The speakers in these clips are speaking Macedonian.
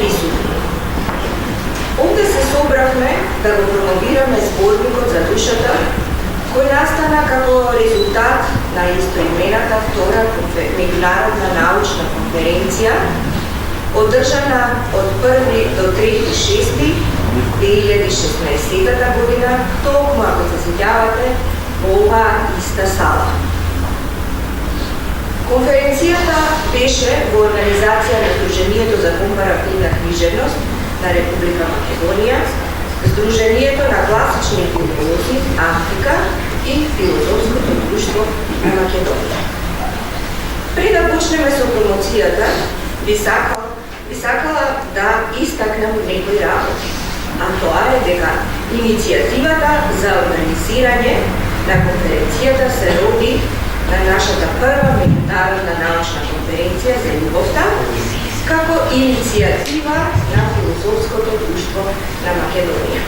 присутни. Овде се собравме да го промовираме зборникот за душата, кој настана како резултат на истоимената втора меѓународна научна конференција, одржана од 1 до 3.6.2016 година, токму, ако се сеќавате, во оваа иста сала. Конференцијата беше во организација на Сдруженијето за компаративна книжевност на Република Македонија, Сдруженијето на класични филолози Амфика и Филозофското друштво на Македонија. Пред да почнеме со промоцијата, би сакала да истакнам некои работи, а тоа е дека иницијативата за организирање на конференцијата се роди на нашата прва меѓународна научна конференција за љубовта, како иницијатива на Филозофското друштво на Македонија.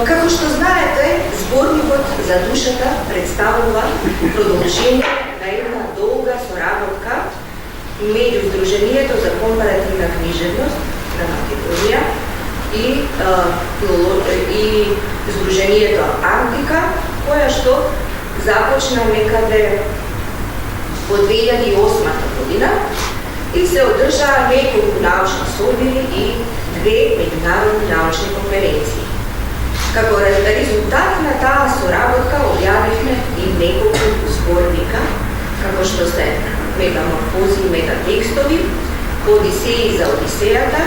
Како што знаете, зборникот за душата представува продолжение на една долга соработка меѓу Сдруженијето за компаративна книжевност на Македонија и Сдруженијето Амфика, која што започна некаде во 2008 година и се одржаа неколку научни собири и 2 меѓународни научни конференции. Како резултат на таа соработка објавивме и неколку зборника, како што се Метаморфози и метатекстови, Одисеи за Одисејата,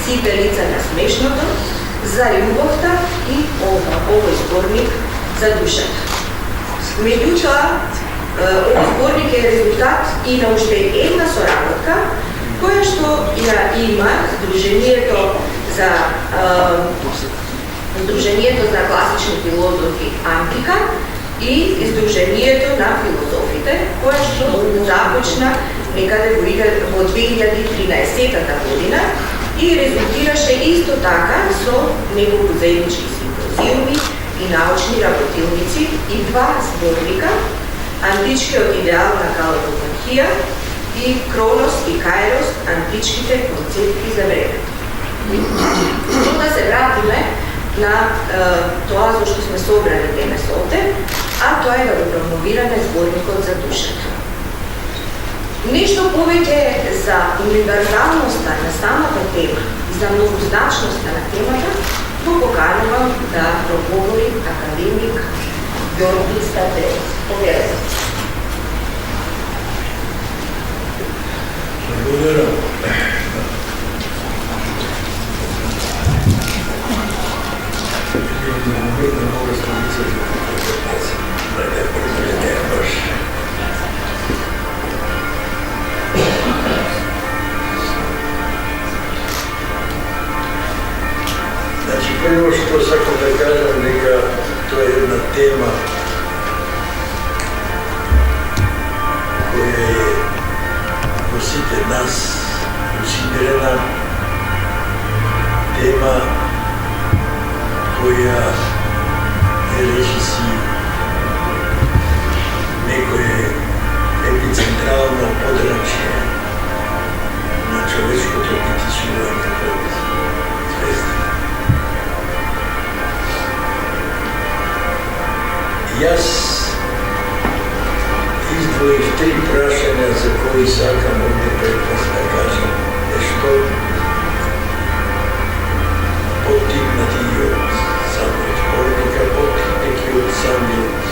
Сите лица на смешното, за љубовта и овој зборник за душата. Меѓутоа, овој зборник е резултат и на уште една соработка, која што ја има Сдруженијето за класични филозофи Амфика и Сдруженијето на филозофите, која што започна некаде во 2013 година и резултираше исто така со неколку заеднички симпозиуми и научни работилници и 2 зборника, Античкиот идеал на Калопопархија и Кронос и Каирос, античките концепти за времето. Но да се вратиме на тоа за што сме собрани денес овде, а тоа е да го промовираме зборникот за душата. Нешто повеќе за универзалноста на самата тема и за многозначноста на темата го поканувам да проговори академик Ѓорги Статерец. Повеќе. Благодарам. Значи, прво што сакам да кажам дека тоа е една тема која е во сите нас усмирена, тема која е речиси некое епицентрално подрачје на човечкото битисување пред звезди. Јас издвоив 3 прашања за кои сакам овде пред вас да кажам нешто, поттикнати и од самиот зборника, поттикнати од самиот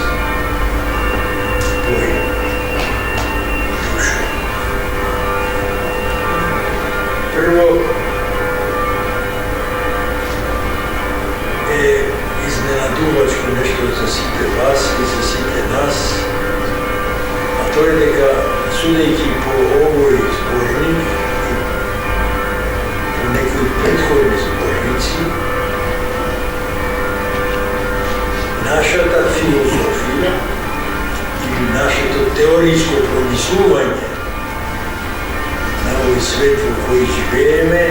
поим душа. Прво е изненадувачко нешто за сите вас и за сите нас, а тоа е дека, судејќи по овој зборник и по некои претходни зборници, нашата филозофија или нашето теоријско промислување на овој свет во кој живееме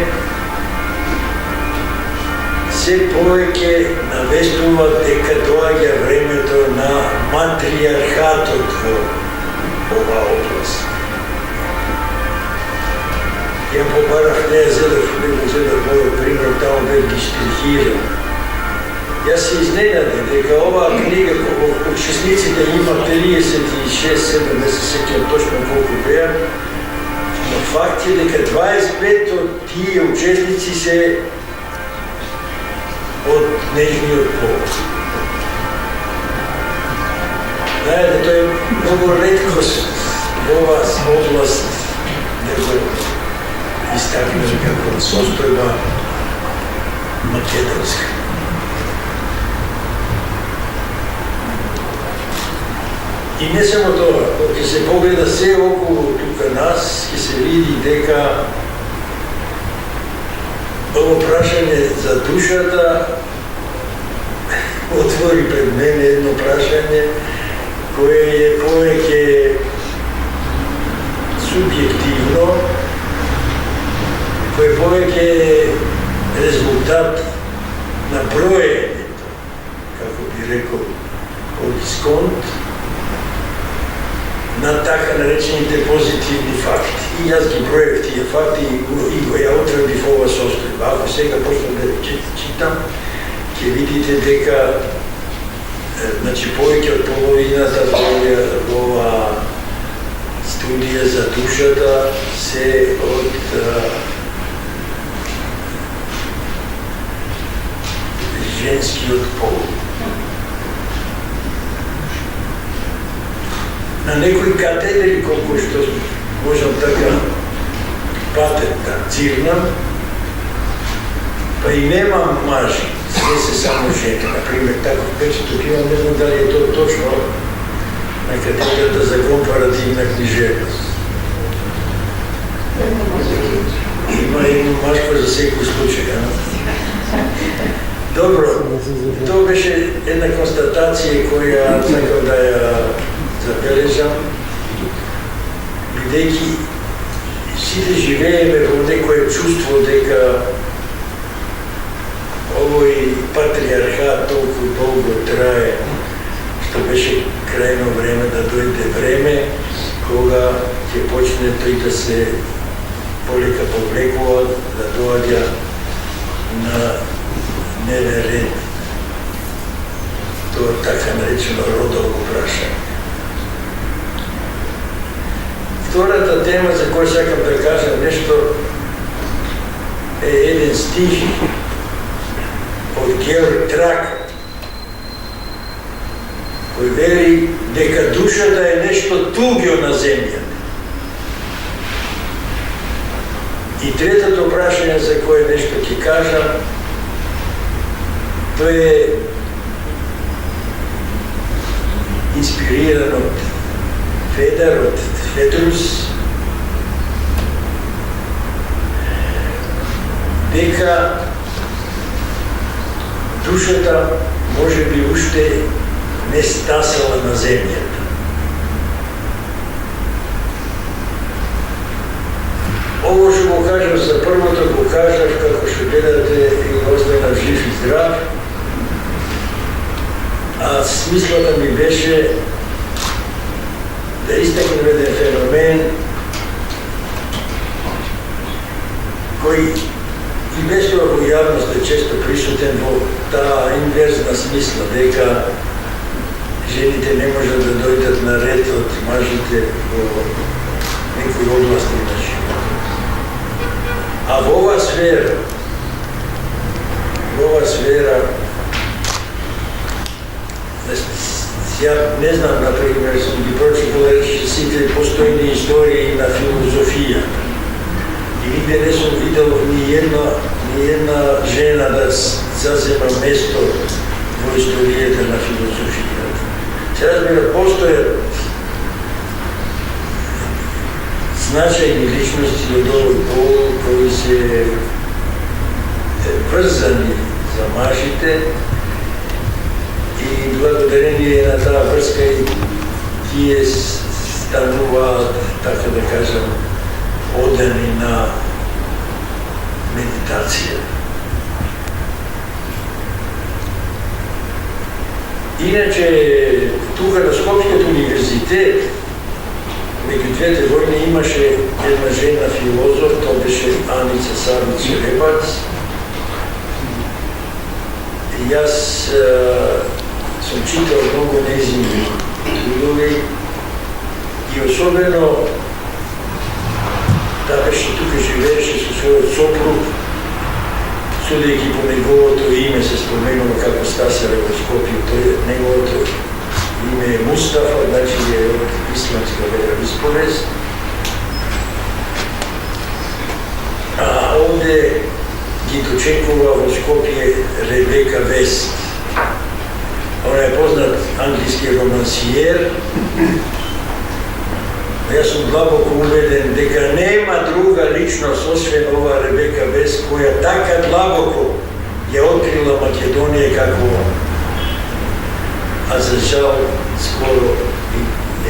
се повеќе навестува дека доаѓа времето на матриархатот во оваа област. Ja pobarav ne zelo mojo primjer tamo veliki štrihiral. Jaz se iznenadim, da ova knjiga v resnici da ima 36, 70, sekaj točno koliko beja. No fakt je, da 25 od tije učesnici se od nežni odpor. Znajte, to je mnogo redkost ova oblast, nego istaknuti kako sostojba makedonska. I ne samo to, ko se pogleda sve okolo tukaj nas, ki se vidi, deka ovo vprašanje za dušata otvori pred mene jedno vprašanje, koje je poveke subjektivno, koje poveke rezultat nabrojenja, kako bi rekao, diskont, na така наречените позитивни факти. И аз ги броях тия факти и го ја отвърдих в ова состојба. Ако сега почнам да читам, ќе видите дека значи повеќе од половината во ова студија за душата се од женскиот пол. На некои катедри, колко што можам така патет да цирнам, па и нема мажи, не се само жени. Например, таков печеток имам, не знам дали е то точно, на катедрата за компаративна книжевност. Има едно машко за секој случај, Добро, тоа беше една констатација која сакам да ја забележам, бидејќи сите живееме во некое чувство дека овој патриархат толку долго трае, што беше крајно време да дојде време кога ќе почне тој да се полека повлекува, да доаѓа на дневен ред. Тоа така наречено родово прашање. Втората тема за која сакам да кажам нешто е еден стих од Георг Тракът, кој вели дека душата е нешто туѓо на земјата. И третото прашање за кое нешто ќе кажам, тоа е инспириран од Федер, од Федрус, дека душата може би уште не стасала на земјата. Ово што го кажам за првото, го кажав како што гледате и останав жив и здрав, а смислата ми беше да истакнем еден феномен кој и без тоа во јавност е често присутен во таа инверзна смисла, дека жените не можат да дојдат на ред од мажите во некои области на живот. А во оваа сфера, ја не знам, например, сум ги прочитал сите постојни истории на филозофијата. И нигде не сум видел ни една жена да зазема место во историјата на филозофијата. Се разбира, постојат значајни личности од овој пол кои се врзани за мажите и благодарение на таа врска и тие стануваат, така да кажам, одени на медитација. Иначе, тука на Скопскиот универзитет Меѓу двете војни имаше една жена филозоф, тоа беше Аница Савиć Rebac. И јас сум читал многу нејзини трудови и особено таа беше тука, живееше со својот сопруг, судејќи по неговото име се споменува како Стасаре во Скопје, тој неговото име е Мустафа, значи е од исламска вероисповест. А овде ги дочекува во Скопје Ребека Вест. Она е познат англиски романсиер. Јас сум длабоко убеден дека нема друга личност освен ова Ребека Вест која така длабоко ја открила Македонија како ова. А за жал скоро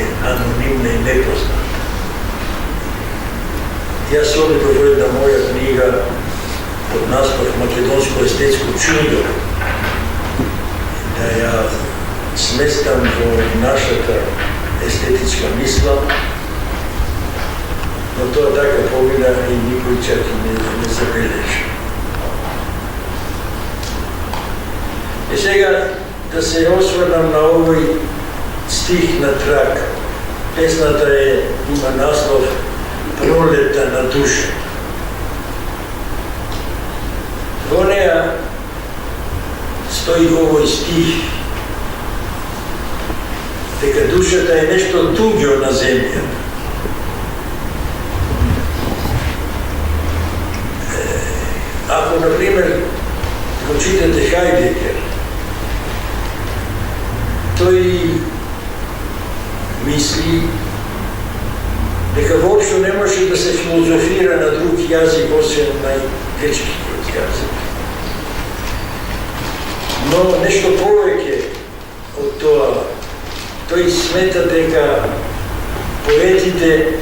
е анонимна и непозната. Јас обидов во една моја книга под наслов Македонско естетско чудо да ја сместам во нашата естетичка мисла, но тоа така помина и никој чак не забележи. И сега да се осврнам на овој стих на трак. Песната има наслов Пролета на душа. Во неа стои овој стих дека душата е нешто туѓо на земја. Ако, например, го читате Хајдегер, тој мисли дека воопшто не може да се филозофира на друг јазик освен на грчкиот јазик. Но нешто повеќе од тоа, тој смета дека поетите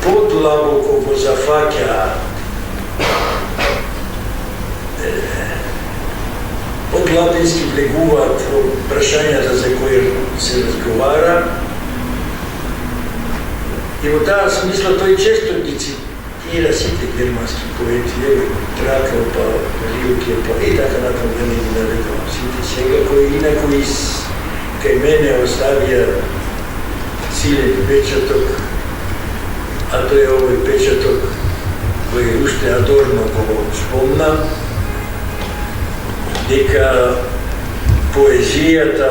подлабоко го зафаќаат подлабински влегуваат во прашањата за кои се разговара и во таа смисла тој често ги цитира сите германски поети, Тракел, па Рилке, па и така натаму да не ги наведувам сите сега кои инакои кај мене оставија силен печаток, а тој е овој печаток кој уште Адорно го спомна, дека поезијата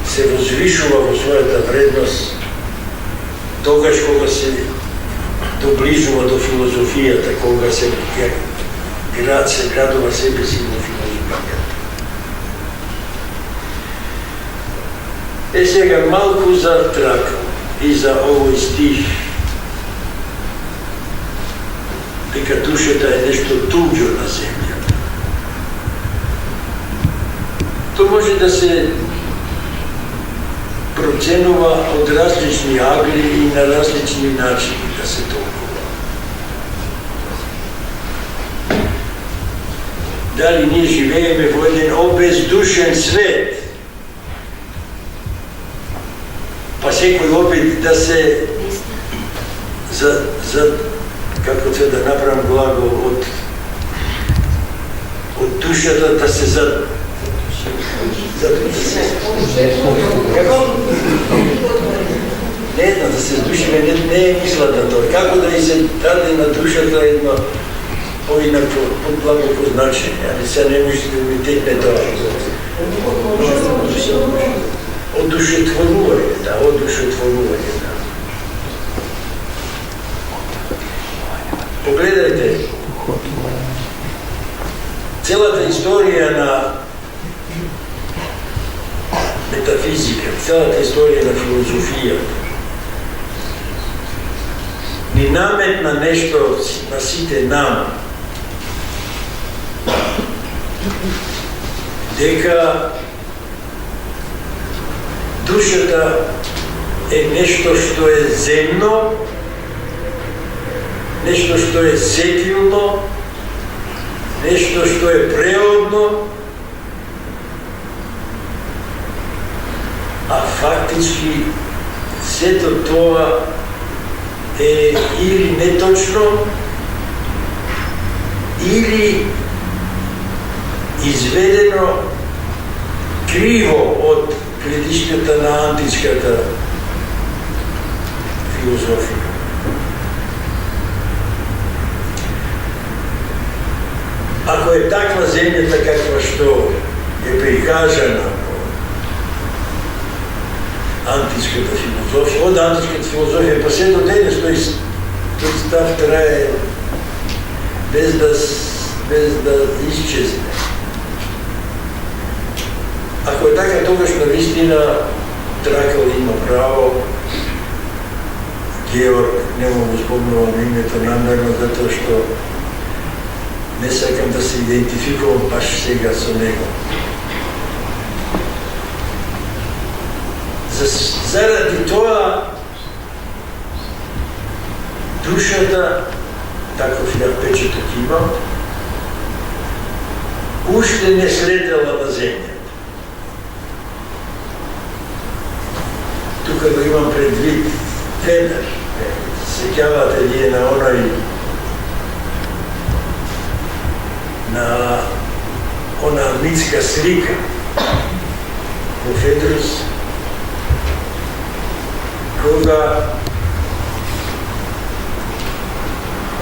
се возвишува во својата вредност тогаш кога се доближува до филозофијата, кога се градува себе си во филозофијата. Сега малку за Тракел и за овој стих, дека душата е нешто туѓо на земја. Тоа може да се проценува од различни агли и на различни начини да се толкува. Дали ние живееме во еден обездушен свет, па секој опит да се како се да направам глагол од душата да се како? Не една да се здушиме, не е мислата тоа. Како да и се даде на душата едно поинако, подлабоко значење, али се не може да ми текне тоа. Одушетворување, да, одушетворување, да. Погледајте, целата историја на метафизика, целата историја на филозофијата ни наметна нешто на сите нам, дека душата е нешто што е земно, нешто што е сетилно, нешто што е преодно а фактички сето тоа е или неточно, или изведено криво од гледишката на античката филозофија. Ако е таква земјата каква што е прикажана античката филозофија, од античката филозофија па се до денес тој став трае без да исчезне. Ако е така, тогаш навистина Тракал има право. Георг, не му спомнувам името намерно, затоа што не сакам да се идентификувам баш сега со него. Заради тоа, душата, таков ја печеток имам, уште не слетела на земја. Тука го имам предвид Федер. Сеќавате вие на она митска слика во Федрус, кога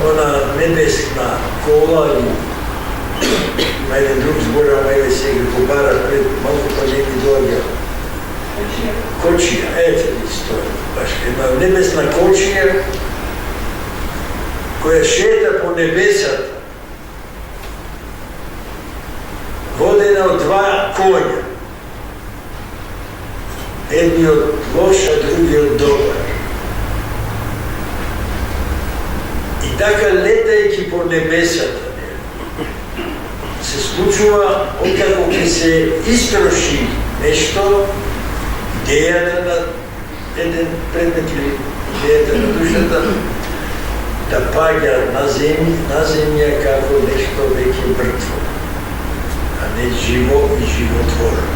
она небесна кола има еден друг збор, ама еве сега го бара пред малку па не ми доаѓа. Кочија, ете историја, баш една небесна кочија која шета по небесата, водена од два коња. Едниот лош, а другиот добар. И така летајќи по небесата, се случува откако ќе се истроши нешто, идејата на еден предмет или идејата на душата, да паѓа на земја како нешто веќе мртво, а не живо и животворно.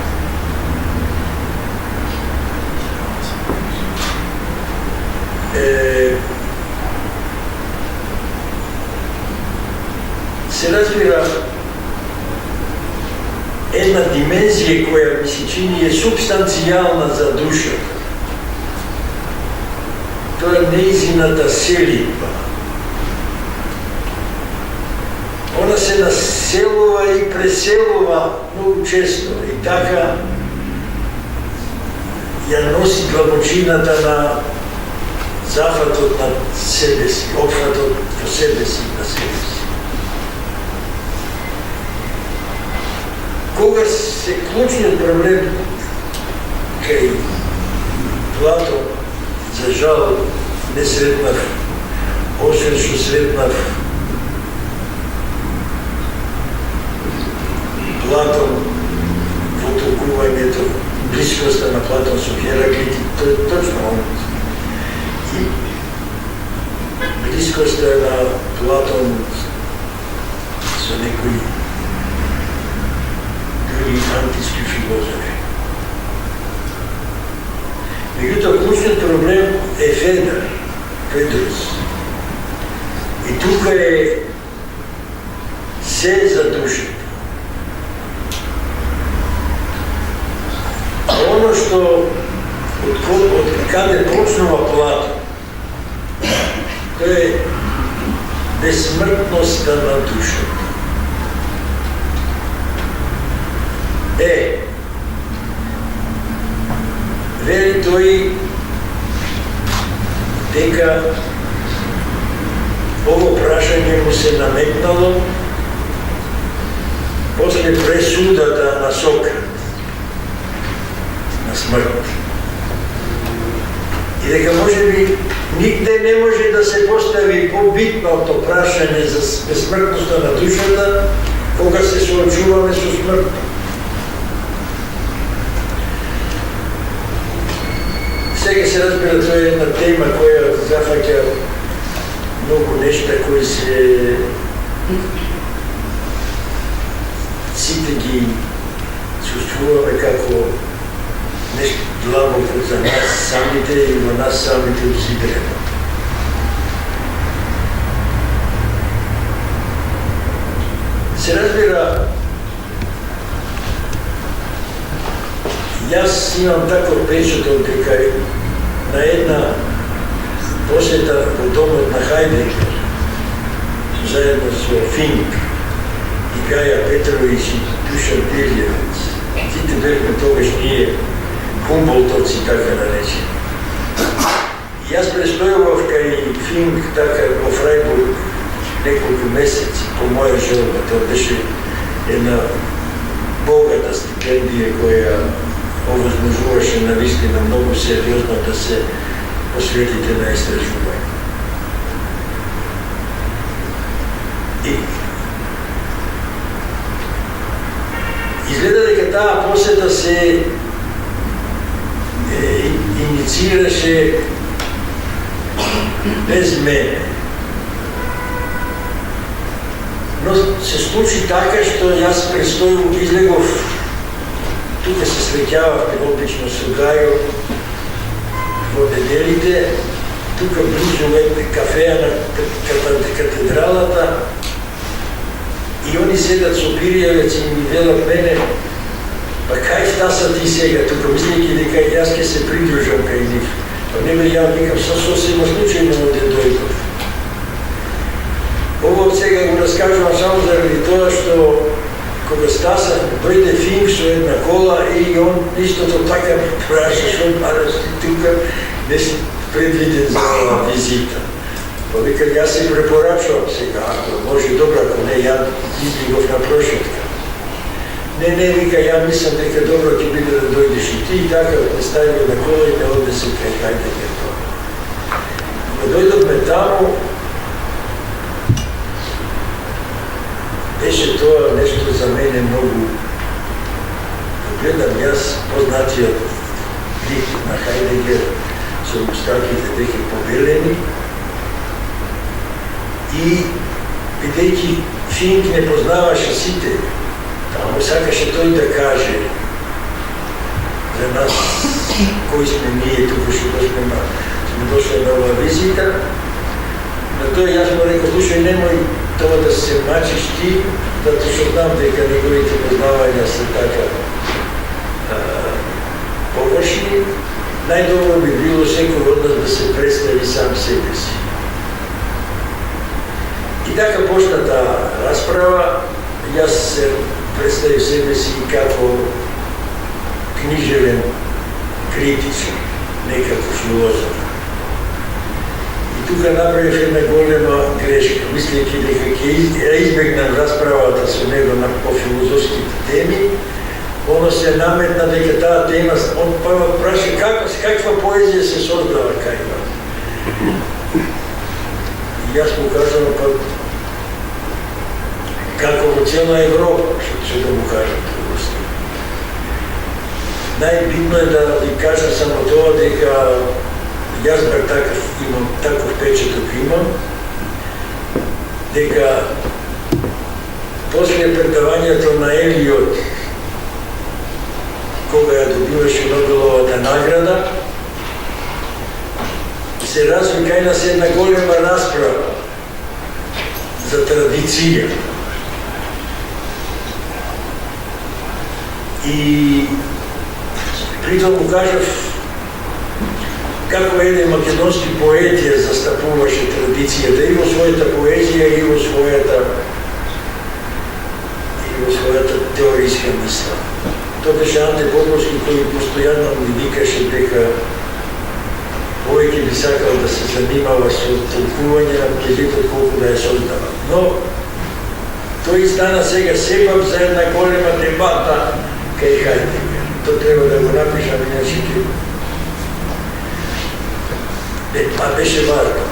Се разбира една димензија која ми се чини е субстанцијална за душата. Тоа е нејзината селидба. Она се населува и преселува многу често и така ја носи длабочината на зафатот на себе си, опфатот во себе си на себе си. Кога се клучниот проблем кај Платон, за жал не сретнав, освен што сретнав Платон во толкувањето, блискоста на Платон со Хераклит, тоа е точно он. И блискоста на Платон со некои други антички филозофи. Меѓутоа, клучниот проблем е Федрус. И тука е се за душата. Оно што од каде почнува Платон, тоа е безсмртноста на душата. Вели тој дека ово прашање му се наметнало после пресудата на Сократ, на смрт. И дека можеби нигде не може да се постави побитното прашање за безсмртноста на душата кога се соочуваме со смртта. Сега се разбира, тоа е една тема која зафаќа многу нешта кои се сите ги чувствуваме како нещо длабоко за нас самите и во нас самите усидрено. Се разбира, јас имам таков печаток дека на една посета во домот на Хайдегер, заедно со Финк и Гаја Петрович и Душан Пирлјевец. Сите бевме тогаш ние хумболтовци, така наречени. И јас престојував кај Финк така во Фрајбург неколку месеци по моја желба. Тоа беше една богата стипендија која овозможуваше навистина многу сериозно да се посветите на истражување. И изгледа дека таа посета се инициираше без мене. Но се случи така што јас престојував, излегов, тука се среќававме обично со Гајо во неделите, тука близу кафеа на катедралата, и они седат со Пиријевец и ми велат мене, па кај стаса ти сега тука, мислејќи дека јас ќе се придружам кај нив. Па не бе, ја викам, сосема случајно оде дојдов. Ово сега го раскажувам само заради тоа што кога Стаса дојде Финк со една кола и он истото така праша што бараш ти тука не си предвиден за ова визита. Па вика, јас се препорачувам сега, ако може добро, ако не, ја излигов на прошетка. Не, вика, ја мислам дека добро ќе биде да дојдеш и ти, и така ме стави на кола и да однесе кај Хайдегер. Кога дојдовме таму, беше тоа нешто за мене многу. Гледам јас познатиот лик на Хайдегер со устаките веќе побелени и бидејќи Финк не познаваше сите, таму сакаше тој да каже за нас кои сме ние тука што сме дошли на ова визита. На тоа јас му рекол, слушај, немој тоа да се мачиш ти, затоа што знам дека неговите познавања се така површни. Најдобро би било секој од нас да се представи сам себе си. И така почна таа расправа. Јас се представив себе си како книжевен критичар, не како филозоф. И тука направив една голема грешка, мислејќи дека ќе избегнам расправата со него по филозофските теми. Оно се наметна дека таа тема, он прво праша каква поезија се создава кај вас. И јас му кажам, па како во цела Европа, што да му кажам тоа. Најбитно е да ви кажам само тоа дека јас имам таков печаток имам, дека после предавањето на Елиот, кога ја добиваше Нобеловата награда, се разви кај нас една голема расправа за традиција. И притом му кажав како еден македонски поет ја застапуваше традицијата и во својата поезија и во својата теоријска мисла. Тоа беше Анте Поповски кој постојано ми викаше дека повеќе би сакал да се занимава со толкување на поезијата колку да ја создава. Но тој стана сега сепак за една голема дебата кај Хайдегер. Тоа треба да го напишам, иначе ќе... А беше важно.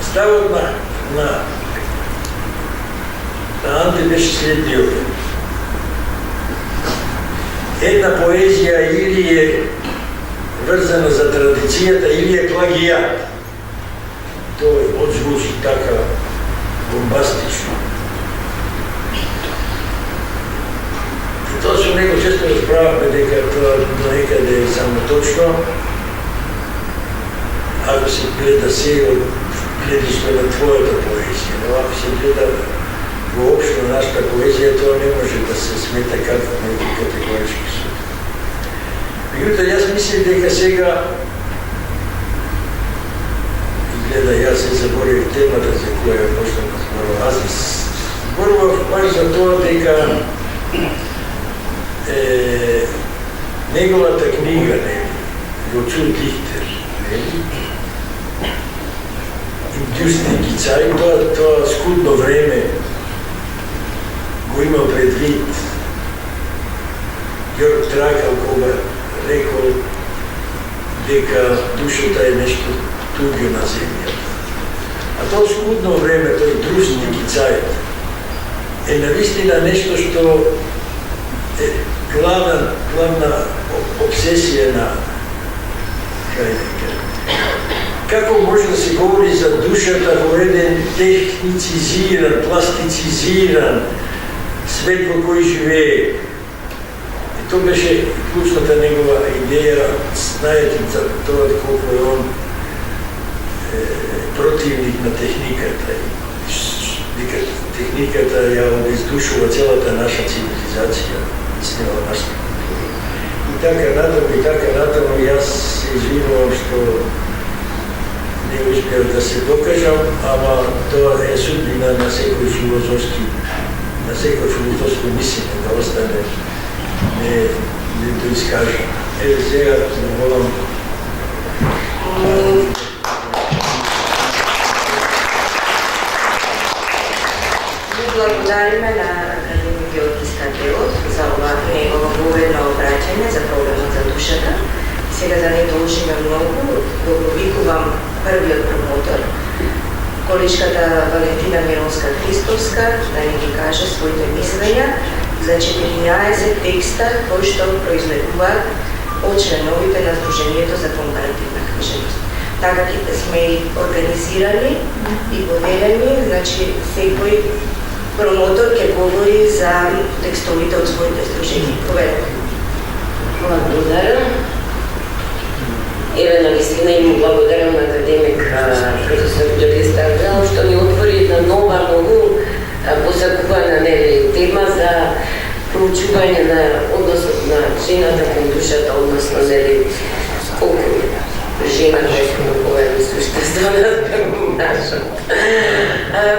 Ставот на Анте беше следниот. Една поезија или е врзана за традицијата, или е плагијат. Тоа одзвучи така бомбастично. И Тоа со него често разбраваме дека тоа до некаде е само точно. Ако се гледа се од гледишто на твојата поезија, но ако се гледа воопшто на нашата поезија, тоа не може да се смета како некој категорички суд. Меѓутоа, јас мислам дека сега гледа, јас се заборив темата за која почнам да зборувам. Аз зборував баш за тоа дека неговата книга, Лучун Дихтер, Индустријски цај, тоа скудно време го има предвид Јорг Тракал, кога рекол дека душата е нешто туѓо на земјата. А тоа скудно време, тој друштвени цај, е навистина нешто што е главна обсесија на како може да се говори за душата во еден техницизиран, пластицизиран свет во кој живее. И тоа беше клучната негова идеја, знаете за тоа колку е он противник на техниката. Дека техниката ја обездушува целата наша цивилизација, снела нашата култура. И така натаму, јас се извинувам што не успеав да се докажам, ама тоа е судбина на секој филозофско мислење да остане не доискажа. Еве сега волам благодариме на академик Георги Стателов за ова негово уведно обраќање за проблемот за душата. Сега за не должиме многу, го викувам првиот промотор, количката Валентина Миронска-Христовска, да ни ги каже своите мислења за 14 текста кои што произлегуваат од членовите на Сдруженијето за компаративна книжевност. Така сме и организирани и поделени, значи секој промотор ќе говори за текстовите од своите сдруженија. Поведете. Благодарам. Еве, навистина им благодарам на академик професор Георги Стателов што ни отвори една нова, многу посакувана тема за проучување на односот на жената кон душата, односно колку жената е спомогуваме сушта за нас како наша.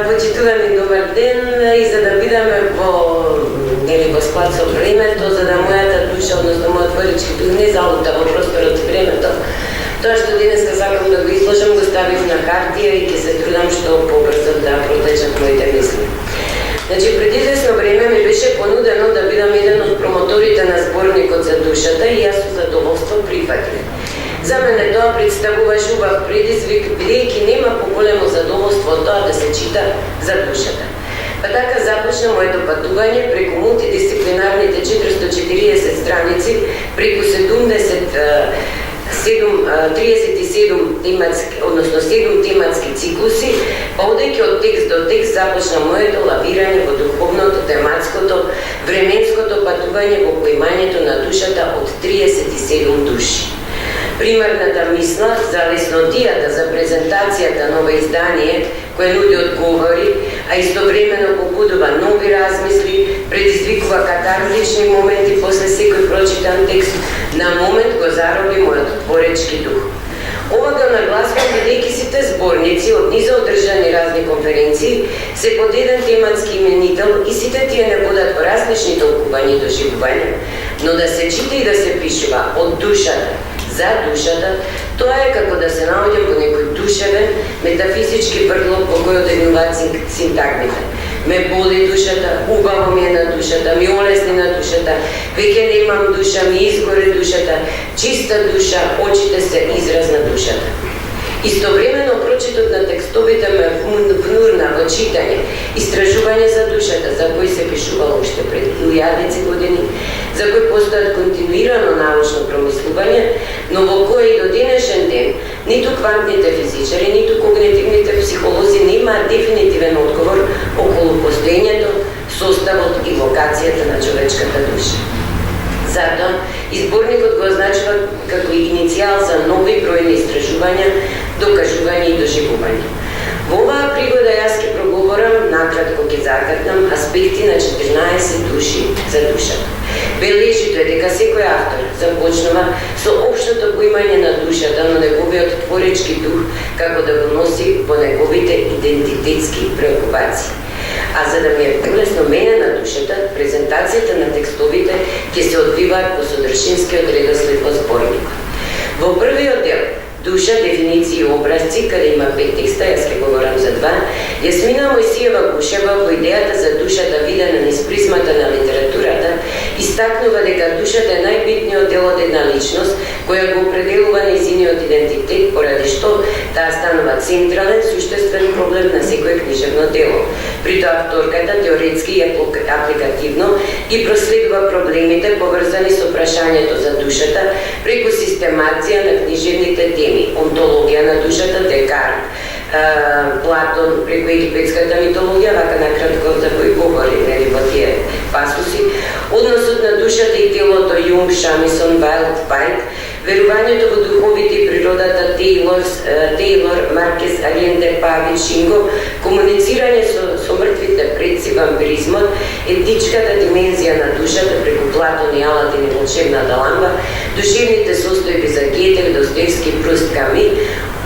Почитувани добар ден и за да бидеме во склад со времето, за да мојата душа, односно мојот творички дух не залута во просторот и времето. Тоа што денеска сакам да го изложам, го ставив на хартија и ќе се трудам што побрзо да протечат моите мисли. Значи, преди известно време ми беше понудено да бидам еден од промоторите на зборникот за душата и јас со задоволство прифатив. За мене тоа представуваше убав предизвик, бидејќи нема поголемо задоволство од тоа да се чита за душата. Па така започна моето патување преку мултидисциплинарните 440 страници, преку 37 тематски циклуси, па одејќи од текст до текст започна моето лавирање во духовното, тематското, временското патување во поимањето на душата од 37 души. Примерната мисла за леснотијата за презентацијата на ова издание, кое нуди одговори, а истовремено побудува нови размисли, предизвикува катарзични моменти после секој прочитан текст, на момент го зароби мојот творечки дух. Ова го нагласувам бидејќи сите зборници од низа одржани разни конференции се под еден тематски именител и сите тие не бодат во различни толкувања и доживувања, но да се чита и да се пишува од душата, за душата, тоа е како да се наоѓам во некој душевен, метафизички врлог по кој одеднуваат синтагмите. Ме боли душата, убаво ми е на душата, ми олесни на душата, веќе немам душа, ми изгоре душата, чиста душа, очите се израз на душата. Истовремено прочитот на текстовите ме внурна во читање, истражување за душата, за кој се пишувало уште пред илјадници години, за кој постојат континуирано научно промислување, но во кој и до денешен ден ниту квантните физичари, ниту когнитивните психолози немаат дефинитивен одговор околу постоењето, составот и локацијата на човечката душа. Затоа, изборникот го означува како иницијал за нови бројни истражувања, докажувања и доживувања. Во оваа пригода јас ќе проговорам, накратко ќе закатнам, аспекти на 14 души за душата. Бележито е дека секој автор започнува со општото поимање на душата, но неговиот творечки дух како да го носи во неговите идентитетски преокупации. А за да ми е полесно мене на душата, презентацијата на текстовите ќе се одвиваат по содржинскиот редослед во зборникот. Во првиот дел, душа, дефиниции и образци, каде има 5 текста, јас ќе говорам за 2, Јасмина Мојсиева Гушева во идејата за душата видена низ призмата на литературата, истакнува дека душата е најбитниот дел од една личност, која го определува нејзиниот идентитет, поради што таа станува централен, суштествен проблем на секое книжевно дело. При тоа авторката теоретски и апликативно ги проследува проблемите поврзани со прашањето за душата преку системација на книжевните теми, онтологија на душата, Декарт, Платон преку египетската митологија, вака накратко за кој говори нели во тие пасуси, односот на душата и телото Јунг, Шамисон, Вайлд, Вајт, верувањето во духовите и природата Тейлор, Маркес, Аленде, Пави, Шинго, комуницирање со мртвите предци, вампиризмот, етичката димензија на душата преку Платон и Аладин и волшебната лампа, душевните состојби за Гете, Достоевски, Пруст, Ками,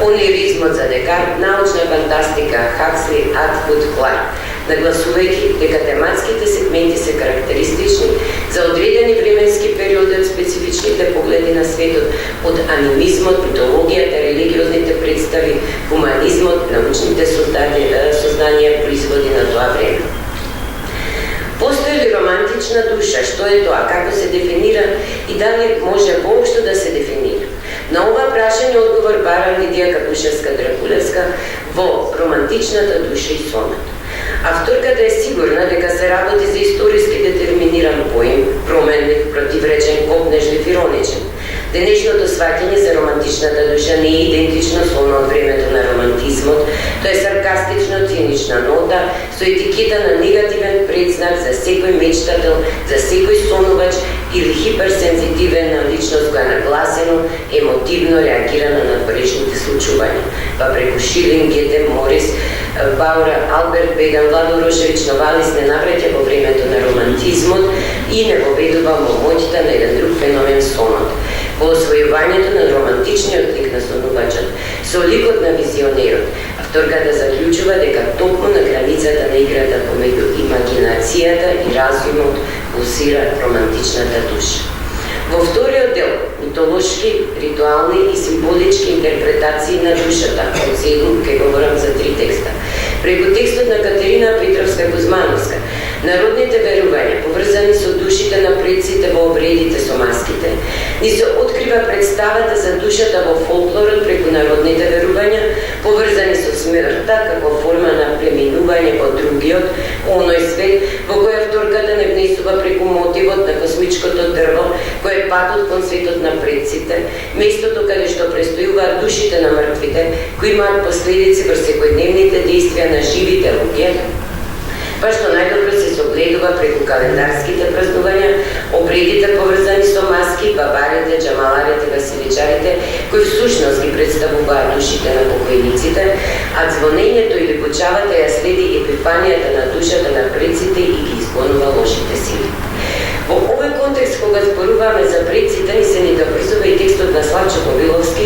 ониризмот за Декарт, научна фантастика, Хаксли, Атвуд, Кларк, нагласувајќи дека тематските сегменти се карактеристични за одредени временски периоди од специфичните погледи на светот, од анимизмот, митологијата, религиозните представи, хуманизмот, научните сознанија, производи на тоа време. Постои ли романтична душа? Што е тоа? Како се дефинира и дали може воопшто да се дефинира? На ова прашање одговор бара Лидија Капушевска-Дракулевска во Романтичната душа и сонот. Авторката е сигурна дека се работи за историски детерминиран поим, променлив, противречен, копнежлив, ироничен. Денешното сваќање за романтичната душа не е идентично со оно од времето на романтизмот, тоа е саркастично, цинична нота, со етикета на негативен предзнак за секој мечтател, за секој сонувач или хиперсензитивен на личност која нагласено, емотивно реагира на надбрежните случувања. Па преку Шилин, Гете, Морис, Баура, Алберт Беган, Владо Рошевич Новалис не навреќе во времето на романтизмот и не воведува во моќта на еден друг феномен сонот. Во освојувањето на романтичниот лик на сонувачот, со ликот на визионерот, авторката заклучува дека токму на границата на играта помеѓу имагинацијата и разумот пулсира романтичната душа. Во вториот дел, митолошки, ритуални и символички интерпретации на душата, од сега ќе говорам за 3 текста. Преку текстот на Катерина Петровска-Кузмановска, народните верувања, поврзани со душите на предците во обредите со маските, ни се открива представата за душата во фолклорот преку народните верувања, поврзани со смртта како форма на преминување во другиот, оној свет во кој авторката не внесува преку мотивот на космичкото дрво, кој е патот кон светот на предците, местото каде што престојуваат душите на мртвите, кои имаат последици врз секојдневните действија на живите луѓе, па што најдобро се согледува преку календарските празнувања, обредите поврзани со маски, бабарите, джамаларите, веселичарите, кои всушност ги представуваат душите на покојниците, а звонењето или бучавата ја следи епифанијата на душата на предците и ги изгонува лошите сили. Во овој контекст, кога зборуваме за предците, ни се недоврзува и текстот на Славчо Повиловски,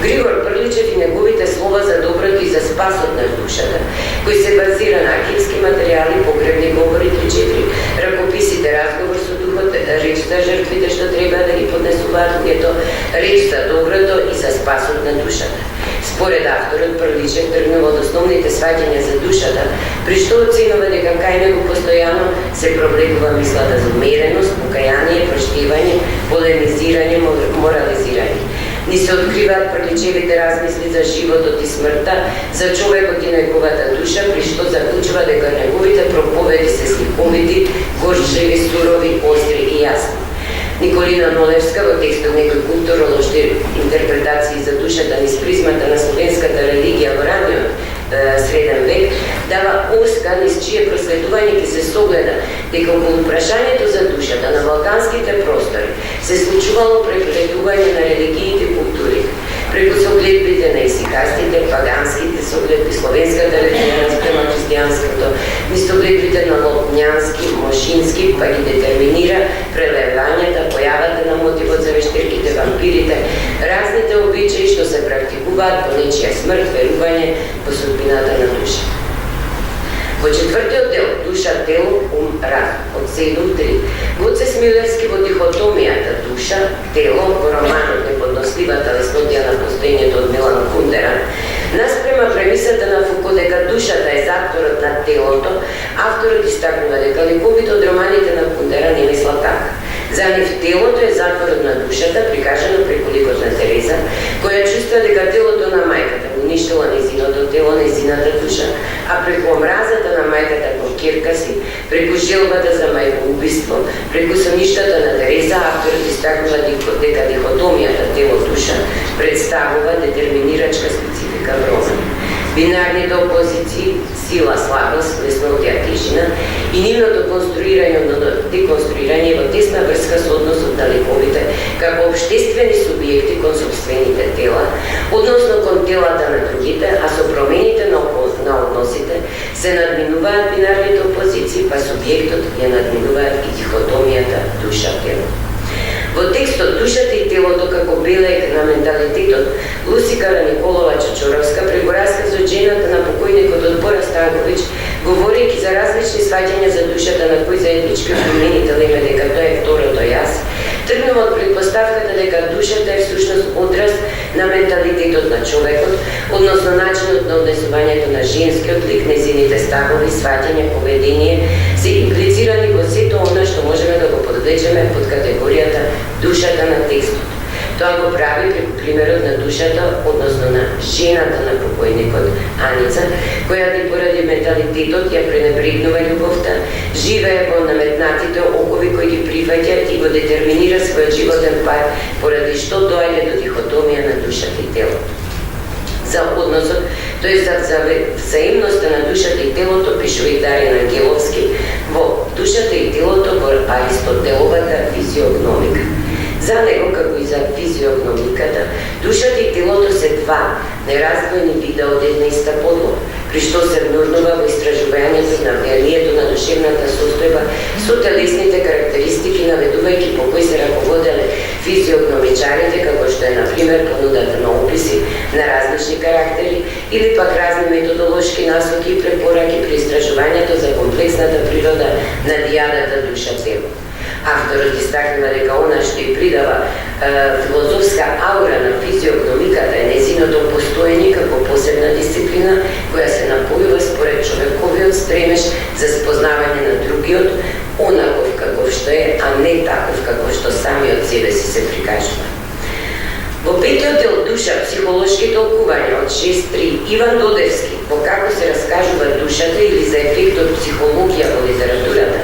Григор Прличев и неговите слова за доброто и за спасот на душата, кој се базира на архивски материјали, погребни говори 3-4, ракописите, разговор со духот, реч за жртвите што треба да ги поднесуваат луѓето, реч за доброто и за спасот на душата. Според авторот, Прличев тргнува од основните сваќања за душата, при што оценува дека кај него постојано се проблегува мислата за умереност, покаяние, проштивање, полемизирање, морализирање. Ни се откриваат Прличевите размисли за животот и смртта, за човекот и неговата душа, при што заклучува дека неговите проповеди се сликовити, горчеви, сурови, остри и јасни. Николина Нолевска во текстот некои културолошки интерпретации за душата низ призмата на словенската религија во раниот среден век, дава оска низ чие проследување ќе се согледа дека околу прашањето за душата на балканските простори се случувало преплетување на религиите и култури, преку согледбите на исикастите, паганските согледби, словенската религија спрема христијанското, ни согледбите на лотњански, мошински, па ги детерминира прелевањата, појавата на мотивот за вештирките, вампирите, разните обичаи што се практикуваат по нечија смрт, верување по судбината на душа. Во четвртиот дел, душа, тело, ум, разум, од 7.3, Гоце Смилевски во дихотомијата душа, тело, во романот Неподносливата леснотија на постоењето од Милан Кундера, наспрема премисата на Фуко дека душата е затворот на телото, авторот истакнува дека ликовите од романите на Кундера не мисла така. За нив телото е затворот на душата, прикажано преку ликот на Тереза, која чувства дека телото на мајката го уништила незиното тело, незината душа, а преку омразата на мајката кон ќерка си, преку желбата за мајкоубиство, преку соништата на Тереза, авторот истакнува дека дихотомијата тело-душа представува детерминирачка специфика в роман. Бинарните опозиции, сила, слабост, леснотија, тежина и нивното конструирање, деконструирање во тесна врска со односот на ликовите како обштествени субјекти кон собствените тела, односно кон телата на другите, а со промените на односите се надминуваат бинарните опозиции, па субјектот ја надминуваат и дихотомијата душа-тело. Во текстот душата и телото како белег на менталитетот, Лусикара Николова Чочоровска преку расказот Жената на покојникот од Бора Станковиќ, говорејќи за различни сваќања за душата на кои заеднички применител има дека тоа е второто јас, тргнува од предпоставката дека душата е всушност одраз на менталитетот на човекот, односно начинот на однесувањето на женскиот лик, незините ставови, сваќања, поведение, се имплицирани во сето она што можеме да го подвлечеме под категоријата душата на текстот. Тоа го прави преку примерот на душата, односно на жената на покојникот Аница, која ни поради менталитетот ја пренебрегнува љубовта, живее во наметнатите окови кои ги прифаќа и го детерминира својот животен пат, поради што доаѓа до дихотомија на душата и телото. За односот, тој за взаимноста на душата и телото пишува и Дарин Ангеловски во Душата и телото во Аристотеловата физиогномика. За него, како и за физиогномиката, душата и телото се два нераздвоени вида од една иста подлога, при што се внурнува во истражувањето на влијанието на душевната состојба со телесните карактеристики, наведувајќи по кои се раководеле физиогномичарите, како што е, например, понудата на описи на различни карактери или пак разни методолошки насоки и препораки при истражувањето за комплексната природа на дијадата душа-тело. Авторот истакнува дека она што и придава филозофска аура на физиогномиката е незиното постоење како посебна дисциплина која се напојува според човековиот стремеж за спознавање на другиот, онаков каков што е, а не таков како што самиот себе си се прикажува. Во петиот дел душа, психолошки толкувања од 6.3, Иван Додевски, по како се раскажува душата или за ефектот психологија во литературата,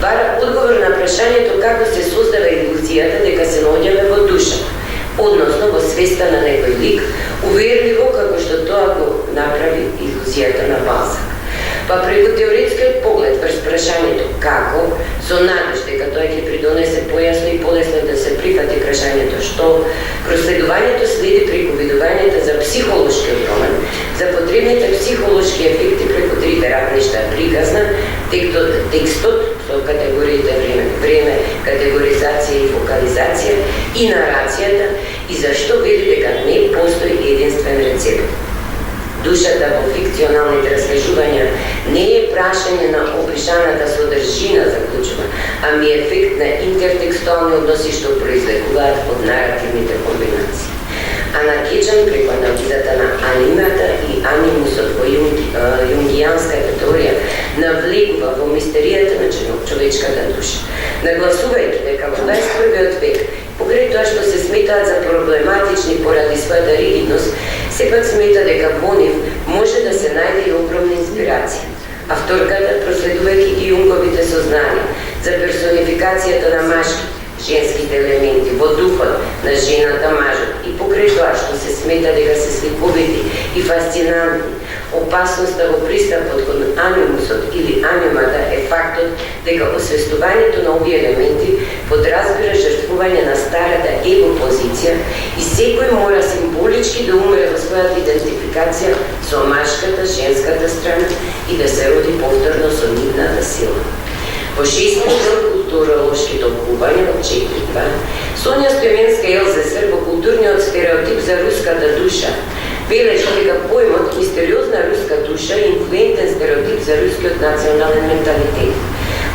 бара одговор на прашањето како се создава илузијата дека се наоѓаме во душа, односно во свеста на некој лик, уверливо како што тоа го направи илузијата на Балзак. Па преку теоретскиот поглед врз прашањето како, со надеж дека тоа ќе придонесе појасно и полесно да се прифати прашањето што, проследувањето следи преку видувањето за психолошкиот роман, за потребните психолошки ефекти преку трите равништа приказна, текстот со категориите време, категоризација и фокализација и нарацијата и зашто вели дека не постои единствен рецепт. Душата во фикционалните раскажувања не е прашање на опишаната содржина, заклучува, ами ефект на интертекстуални односи што произлекуваат од наративните комбинации. Анакеджан преку анализата на анимата и анимусот во јунгијанската теорија навлегува во мистеријата на човечката душа, нагласувајќи дека во 21 век, покрај тоа што се сметаат за проблематични поради својата ригидност, сепак смета дека во нив може да се најде и огромна инспирација. Авторката, проследувајќи ги Јунговите сознанија за персонификацијата на машки, женските елементи во духот на жената, мажот и покрај тоа што се смета дека се сликовити и фасцинантни, опасноста во пристапот кон анимусот или анимата е фактот дека освестувањето на овие елементи подразбира жртвување на старата его позиција и секој мора символички да умре во својата идентификација со машката, женската страна и да се роди повторно со нивната сила. Во 6 дел културолошки толкување од 4.2, Сонја Стоименска Елзесер во културниот стереотип за руската душа бележи дека поимот мистериозна руска душа е инфлуентен стереотип за рускиот национален менталитет.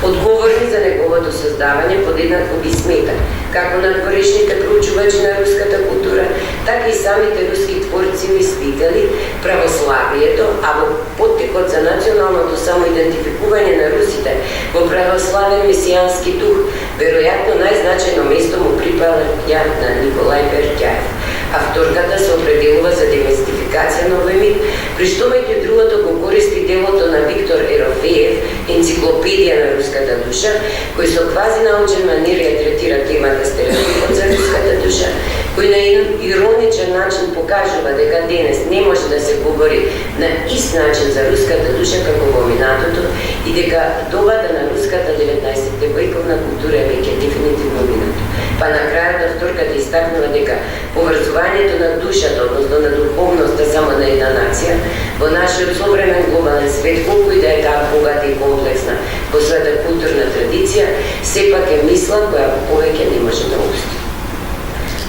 Одговорни за неговото создавање подеднакво ги смета како надворешните проучувачи на руската култура, така и самите руски творци и мислители, православието, а во поттекот за националното самоидентификување на русите во православен месијански дух, веројатно најзначајно место му припаѓа на Николај Бертјаев. Авторката се определува за демистификација на овој мит, при што меѓу другото го користи делото на Виктор Ерофеев, енциклопедија на руската душа, кој со квази научен манир ја третира темата стереотипот за руската душа, кој на ироничен начин покажува дека денес не може да се говори на ист начин за руската душа како во минатото и дека добата на руската 19 вековна култура е веќе дефинитивно минато. Па на крајот авторката истакнува дека поврзувањето на душата, односно на духовноста само на една нација, во нашиот современ глобален свет, колку и да е таа богата и комплексна во својата културна традиција, сепак е мисла која повеќе не може да обстои.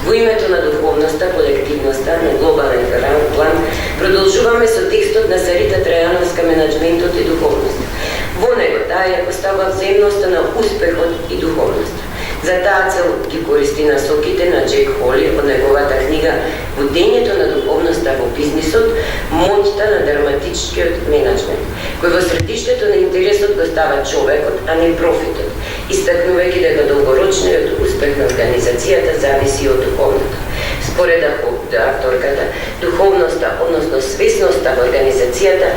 Во името на духовноста, колективноста, на глобален план, продолжуваме со текстот на Сарита Трајановска менаџментот и духовноста. Во него таа ја поставува земноста на успехот и духовноста. За таа цел ги користи насоките на Джек Холи од неговата книга Водењето на духовноста во бизнисот, моќта на драматичкиот менаџмент, кој во средиштето на интересот го става човекот, а не профитот, истакнувајќи дека долгорочниот успех на организацијата зависи од духовното. Според авторката, духовноста, односно свесноста во организацијата,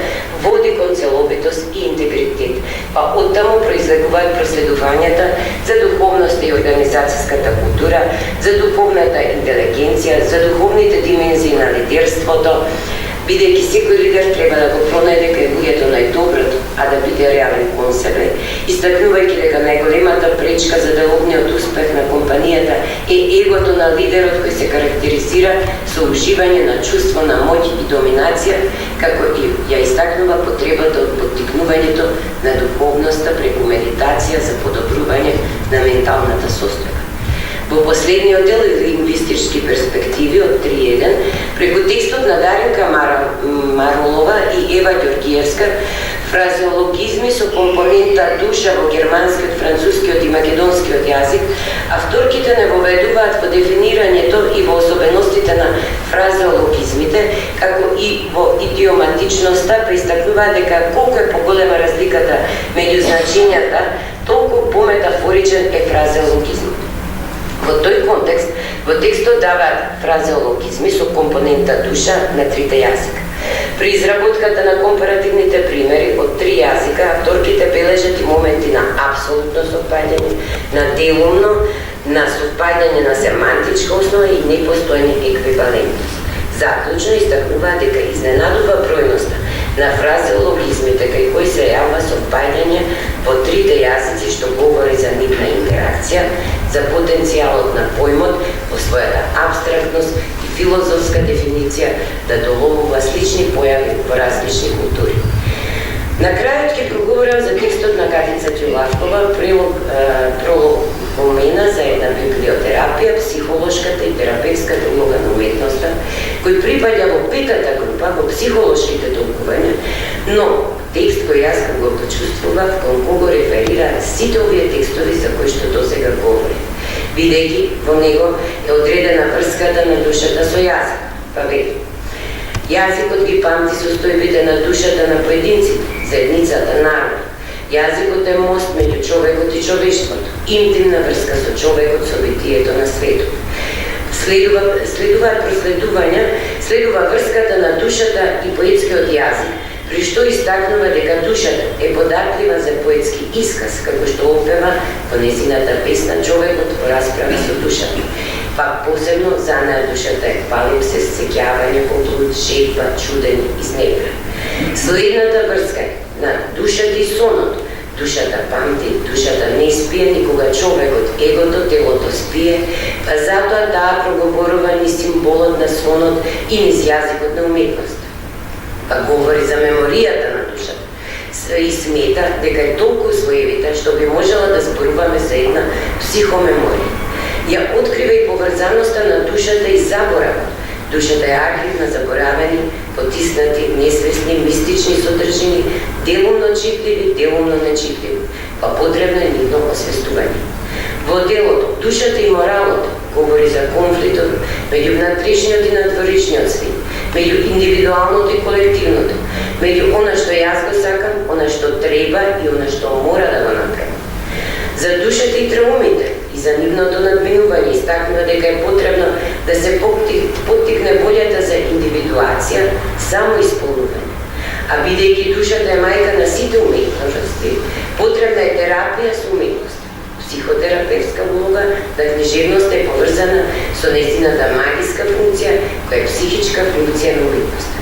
води кон целобитост и интегритет, па оттаму произлегуваат проследувањата за духовноста и организацијската култура, за духовната интелигенција, за духовните димензии на лидерството, бидејќи секој лидер треба да го пронајде кај луѓето најдоброто, а да биде реален кон себе, истакнувајќи дека најголемата пречка за деловниот успех на компанијата е егото на лидерот кој се карактеризира со уживање на чувство на моќ и доминација, како и ја истакнува потребата од поттикнувањето на духовноста преку медитација за подобрување на менталната состојба. Во последниот дел лингвистички перспективи од 3.1, преку текстот на Даринка Маролова и Ева Ѓоргиевска, фразеологизми со компонента душа во германскиот, францускиот и македонскиот јазик, авторките не воведуваат во дефинирањето и во особеностите на фразеологизмите, како и во идиоматичноста, преистакнуваат дека колку е поголема разликата меѓу значењата, толку пометафоричен е фразеологизмот. Во тој контекст, во текстот даваат фразеологизми со компонента душа на трите јазика. При изработката на компаративните примери од три јазика, авторките бележат и моменти на апсолутно совпаѓање, на делумно, на совпаѓање на семантичка основа и непостојни еквивалентност. Заклучно истакнуваат дека изненадува бројноста на фразеологизмите кај кои се јавува совпаѓање во трите јазици што говори за нивна интеракција, за потенцијалот на поимот во својата абстрактност и филозофска дефиниција да доловува слични појави во различни култури. На крајот ќе проговорам за текстот на Катица Ѓулавкова, пролог помена за една библиотерапија, психолошката и терапевската улога на уметноста, кој припаѓа во петата група, во психолошките толкувања, но текст кој јас го почувствував, кон кого реферира сите овие текстови за кои што досега говори, бидејќи во него е одредена врската на душата со јазик. Па вели, јазикот ги памти состојбите на душата на поединците, заедницата, народ. Јазикот е мост меѓу човекот и човештвото, интимна врска со човекот, со битието на светот. Следуваат проследувања, следува врската на душата и поетскиот јазик, при што истакнува дека душата е податлива за поетски исказ, како што опева во нејзината песна Човекот во расправа со душата. Пак посебно за неа душата е палипсис, сеќавање, поблуд, шепа, чудење, изнепра. Следната врска на душата и сонот. Душата памти, душата не спие никога човекот, егото, телото спие, па затоа таа проговорува ни символот на сонот и низ јазикот на уметноста. Па говори за меморијата на душата и смета дека е толку своевита што би можела да зборуваме за една психомеморија. Ја открива и поврзаноста на душата и заборавот. Душата е архив на заборавени, потиснати, несвесни, мистични содржини, делумно читливи, делумно нечитливи, па потребно е нивно освестување. Во делото Душата и моралот говори за конфликтот меѓу внатрешниот и надворешниот свет, меѓу индивидуалното и колективното, меѓу она што јас го сакам, она што треба и она што мора да го направи. За душата и траумите и за нивното надминување истакнува дека е потребно да се поттикне волјата за индивидуација, самоисполнување. А бидејќи душата е мајка на сите уметности, потребна е терапија со уметност. Психотерапевтска улога на книжевноста е поврзана со нејзината магиска функција, која е психичка функција на уметноста.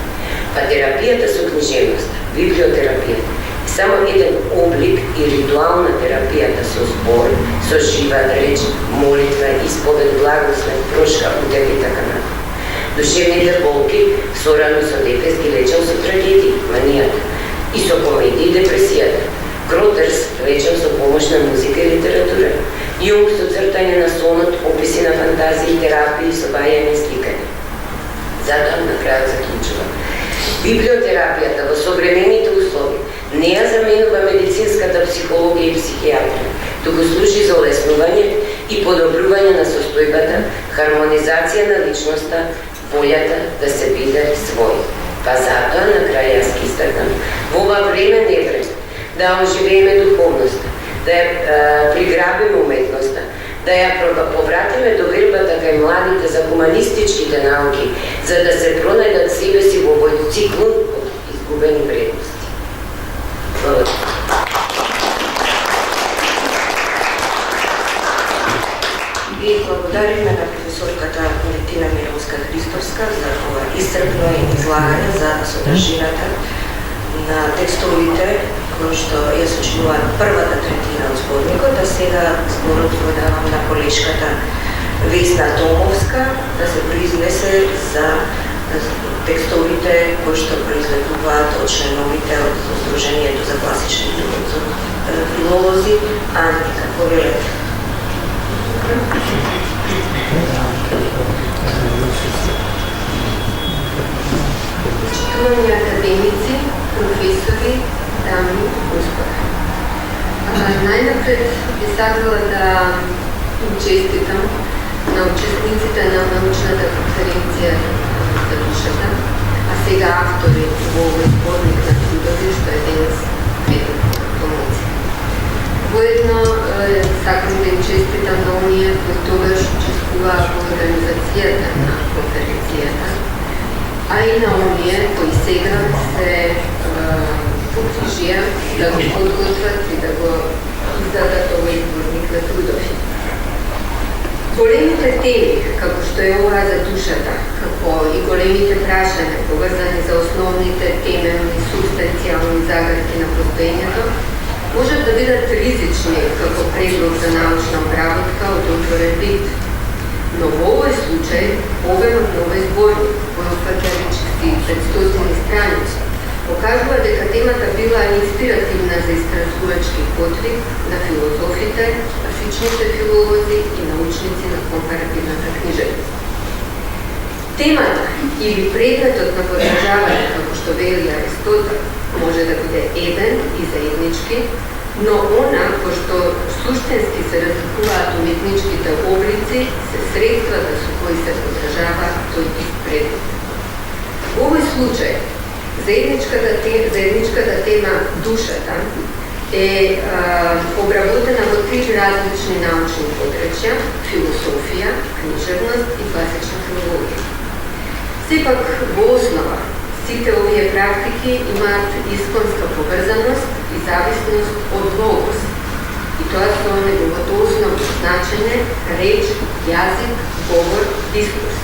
Па терапијата со книжевноста, библиотерапијата, само еден облик и ритуал на терапијата со збор, со жива реч, молитва, исповед, благослов, прошка, утех и така натаму. Душевните болки сорано со Депес ги лечел со трагедии, манијата и со комедии депресијата. Гротерс лечел со помош на музика и литература. Јунг со цртање на сонот, описи на фантазии, терапии, со бајање и сликање. Затоа на крајот заклучува. Библиотерапијата во современите услови не ја заменува медицинската психологија и психијатрија, туку служи за олеснување и подобрување на состојбата, хармонизација на личноста, волјата да се биде свој. Па затоа на крај јас ги истакнам. Во ова време не е време да оживееме духовноста, да ја приграбиме уметноста, да ја повратиме довербата кај младите за хуманистичките науки, за да се пронајдат себе си во овој циклон од изгубени вредности. Благодарам. И благодариме на професорката Валентина Мировска-Христовска за ова исцрпно излагање за содржината на текстовите кои што ја сочинуваат првата третина од зборникот, а сега зборот го давам на колешката Весна Томовска да се произнесе за текстовите кои што произлегуваат од членовите од Сдруженијето за класични филолози Антика. Повелете. Почитувани академици, професори, дами и господа. Најнапред би сакала да им честитам на учесниците на научната конференција за душата, а сега автори во овој зборник на трудови, што е денес промоција. Воедно сакам да им честитам на оние кои тогаш учествуваа во организацијата на конференцијата, а и на оние кои сега се погрижија да го подготват и да го издадат овој зборник на трудови. Големите теми, како што е ова за душата, како и големите прашања поврзани за основните теменни субстанцијални загарки на постоењето, можат да бидат ризични како предлог за научна обработка од отворен вид. Но во овој случај, обемот на овој зборник, кој опфаќа речиси 500 страници, покажува дека темата била инспиративна за истражувачки подвиг на филозофите, класичните филолози и научници на компаративната книжевност. Темата или предметот на подржавање, како што вели Аристотел, може да биде еден и заеднички, но она кој што суштински се разликуваат уметничките облици се средствата со кои се подржава тој предмет. Во овој случај, заедничката тема душата е обработена во три различни научни подрачја: философија, книжевност и класична филологија. Сепак во основа Сите овие практики имаат исконска поврзаност и зависност од логос. И тоа со неговото основно значење, реч, јазик, говор, дискурс.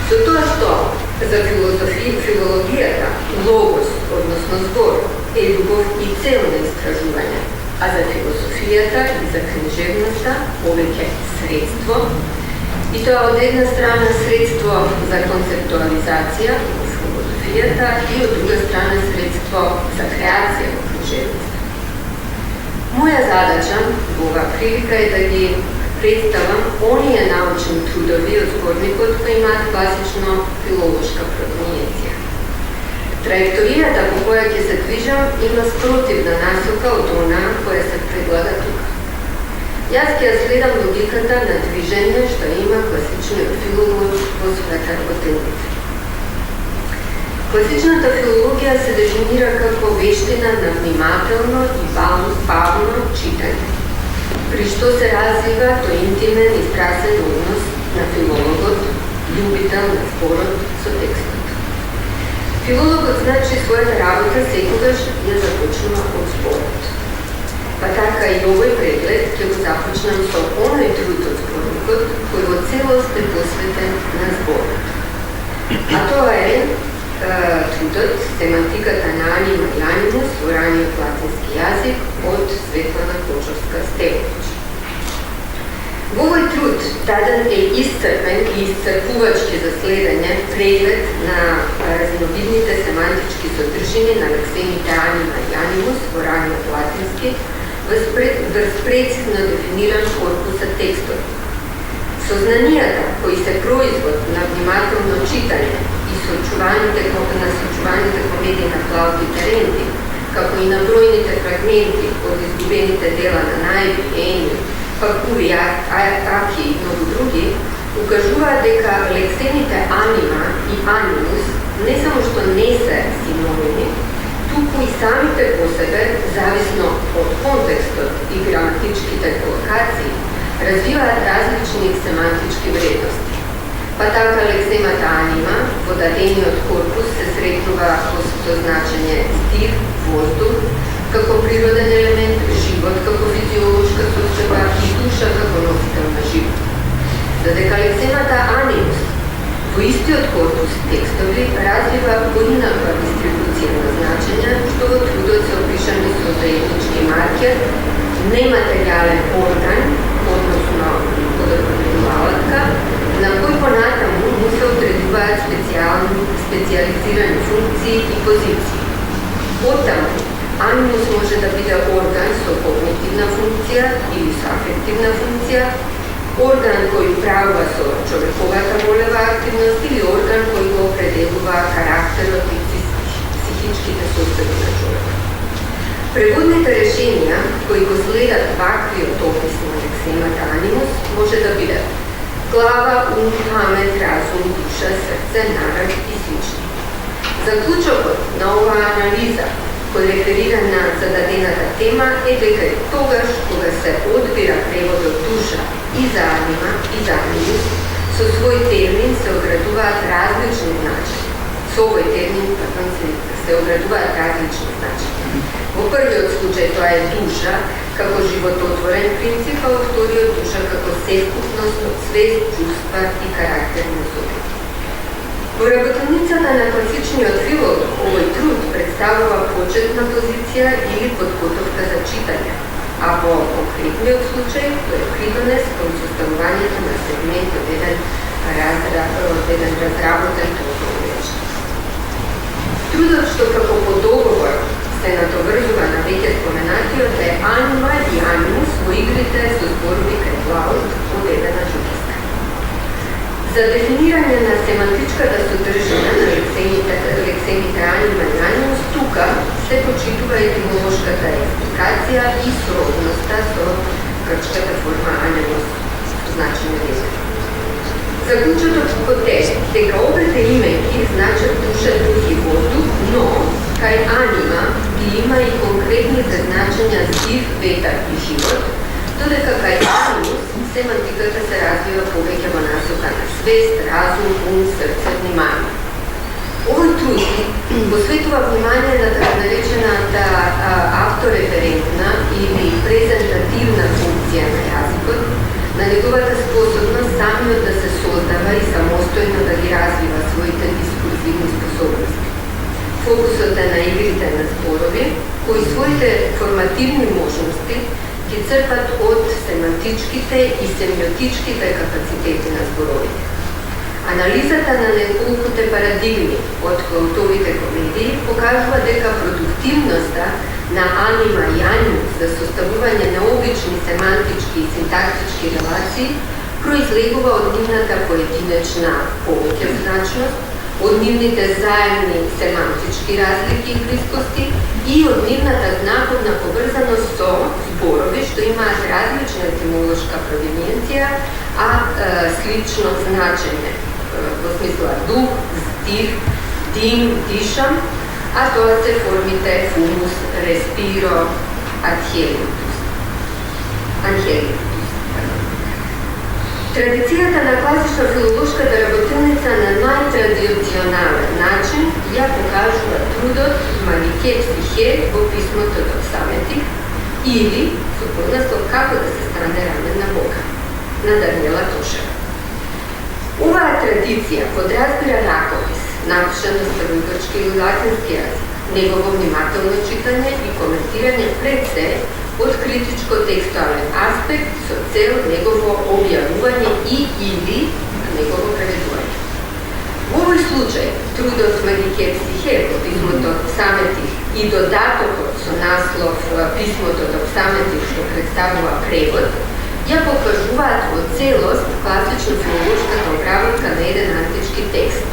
Со тоа што за филологијата логос, односно збор, е љубов и цел на истражување, а за философијата и за книжевноста повеќе средство, и тоа од една страна средство за концептуализација во философијата и од друга страна средство за креација во книжевноста. Моја задача во оваа прилика е да ги представам оние научни трудови од зборникот кои имаат класично филолошка провениенција. Траекторијата по која ќе се движам има спротивна насока од онаа која се предлага тука. Јас ќе ја следам логиката на движење што има класичниот филолог во својата работелница. Класичната филологија се дефинира како вештина на внимателно и бавно читање, при што се развива тој интимен и страстен однос на филологот, љубител на зборот со текстот. Филологот значи својата работа секогаш ја започнува од зборот. Па така и овој преглед ќе го започнам со оној труд од зборникот кој во целост е посветен на зборот. А тоа е трудот семантиката на анима и анимус во раниот латински јазик од Светлана Кочовска-Стевович. Во овој труд даден е исцрпен и исцрпувачки за следење преглед на разновидните семантички содржини на лексемите анима и анимус во раниот латински врз прецизно дефиниран корпус од текстови. Сознанијата кои се производ на внимателно читање и сочуваните комедии на Клауди Теренти, како и на бројните фрагменти од изгубените дела на Најви, Ени, Пакуви, Аки и многу други, укажуваат дека лексемите анима и анимус не само што не се синоними, туку и самите по себе, зависно од контекстот и граматичките колокации, развиваат различни семантички вредности. Па така лексемата анима во дадениот корпус се сретнува со значење стив, воздух, како природен елемент, живот како физиолошка состојба и душа како носител на живот. Додека лексемата анимус во истиот корпус текстови развива поинаква дистрибуција на значења, што во трудот се опишани со заеднички маркер, нематеријален орган, односно подопредувалатка, на кој понатаму му се одредуваат специализирани функции и позиции. Оттаму, анимус може да биде орган со когнитивна функција или со афективна функција, орган кој управува со човековата волева активност или орган кој го определува карактерот и психичките состојби на човекот. Преводните решенија кои го следат ваквиот опис на лексемата анимус може да бидат глава, ум, памет, разум, душа, срце, народ и слични. Заклучокот на оваа анализа кој реферира на зададената тема е дека тогаш кога се одбира преводот душа и за анима и за анимус, со свој термин се оградуваат различни значења. Со овој термин се оградуваат различни значења. Во првиот случај тоа е душа како живототворен принцип, а во вториот душа како севкупност од свест, чувства и карактерни особини. Во работилницата на класичниот филолог овој труд представува почетна позиција или подготовка за читање, а во конкретниот случај тој е придонес кон составувањето на сегмент од еден разработен трудов речник. Трудот што како по договор се надоврзува на веќе споменатиот е анима и анимус во игрите со зборови кај Плаут од Елена Джукиска. За дефинирање на семантичката содржина на лексемите анима и анимус тука се почитува етимолошката експликација и сродноста со грчката форма анимус, значење везен. Заклучокот е дека обете имењи значат душа, дух и воздух, но кај анима ги има и конкретните значења стив, ветар и живот, додека кај анимус семантиката се развива повеќе во насока на свест, разум, ум, срце, внимание. Овој труд обратува внимание на така наречената автореферентна или презентативна функција на јазикот, на неговата способност самиот да се создава и самостојно да ги развива своите дискурзивни способности. Фокусот е на игрите на зборови, кои своите формативни можности ги црпат од семантичките и семиотичките капацитети на зборовите. Анализата на неколкуте парадигми од Клаутовите комедии покажува дека продуктивноста на анима и анимус за составување на обични семантички и синтактички релации произлегува од нивната поединечна повеќезначност, од нивните заедни семантички разлики и близкости и од нивната знаковна поврзаност со зборови што имаат различна етимолошка провиненција, а слично значење, во смисла дух, стих, дим, дишам, а тоа се формите фумус, респиро, анхелиутус. Традицијата на класична филолошката работилница на најтрадиционален начин ја покажува трудот Малике Психе во писмото Доксаметик или со поднаслов Како да се стане рамен на Бога на Даниела Тошева. Оваа традиција подразбира ракопис, напишан на старогрчки или латински јазик, негово внимателно читање и коментирање пред се од критичко-текстуален аспект со цел негово објавување и или негово преведување. Во овој случај, трудот Малике Психе во писмото Доксаметик и додатокот со наслов Писмото Доксаметик што представува превод, ја покажуваат во целост класично филолошката обработка на еден антички текст.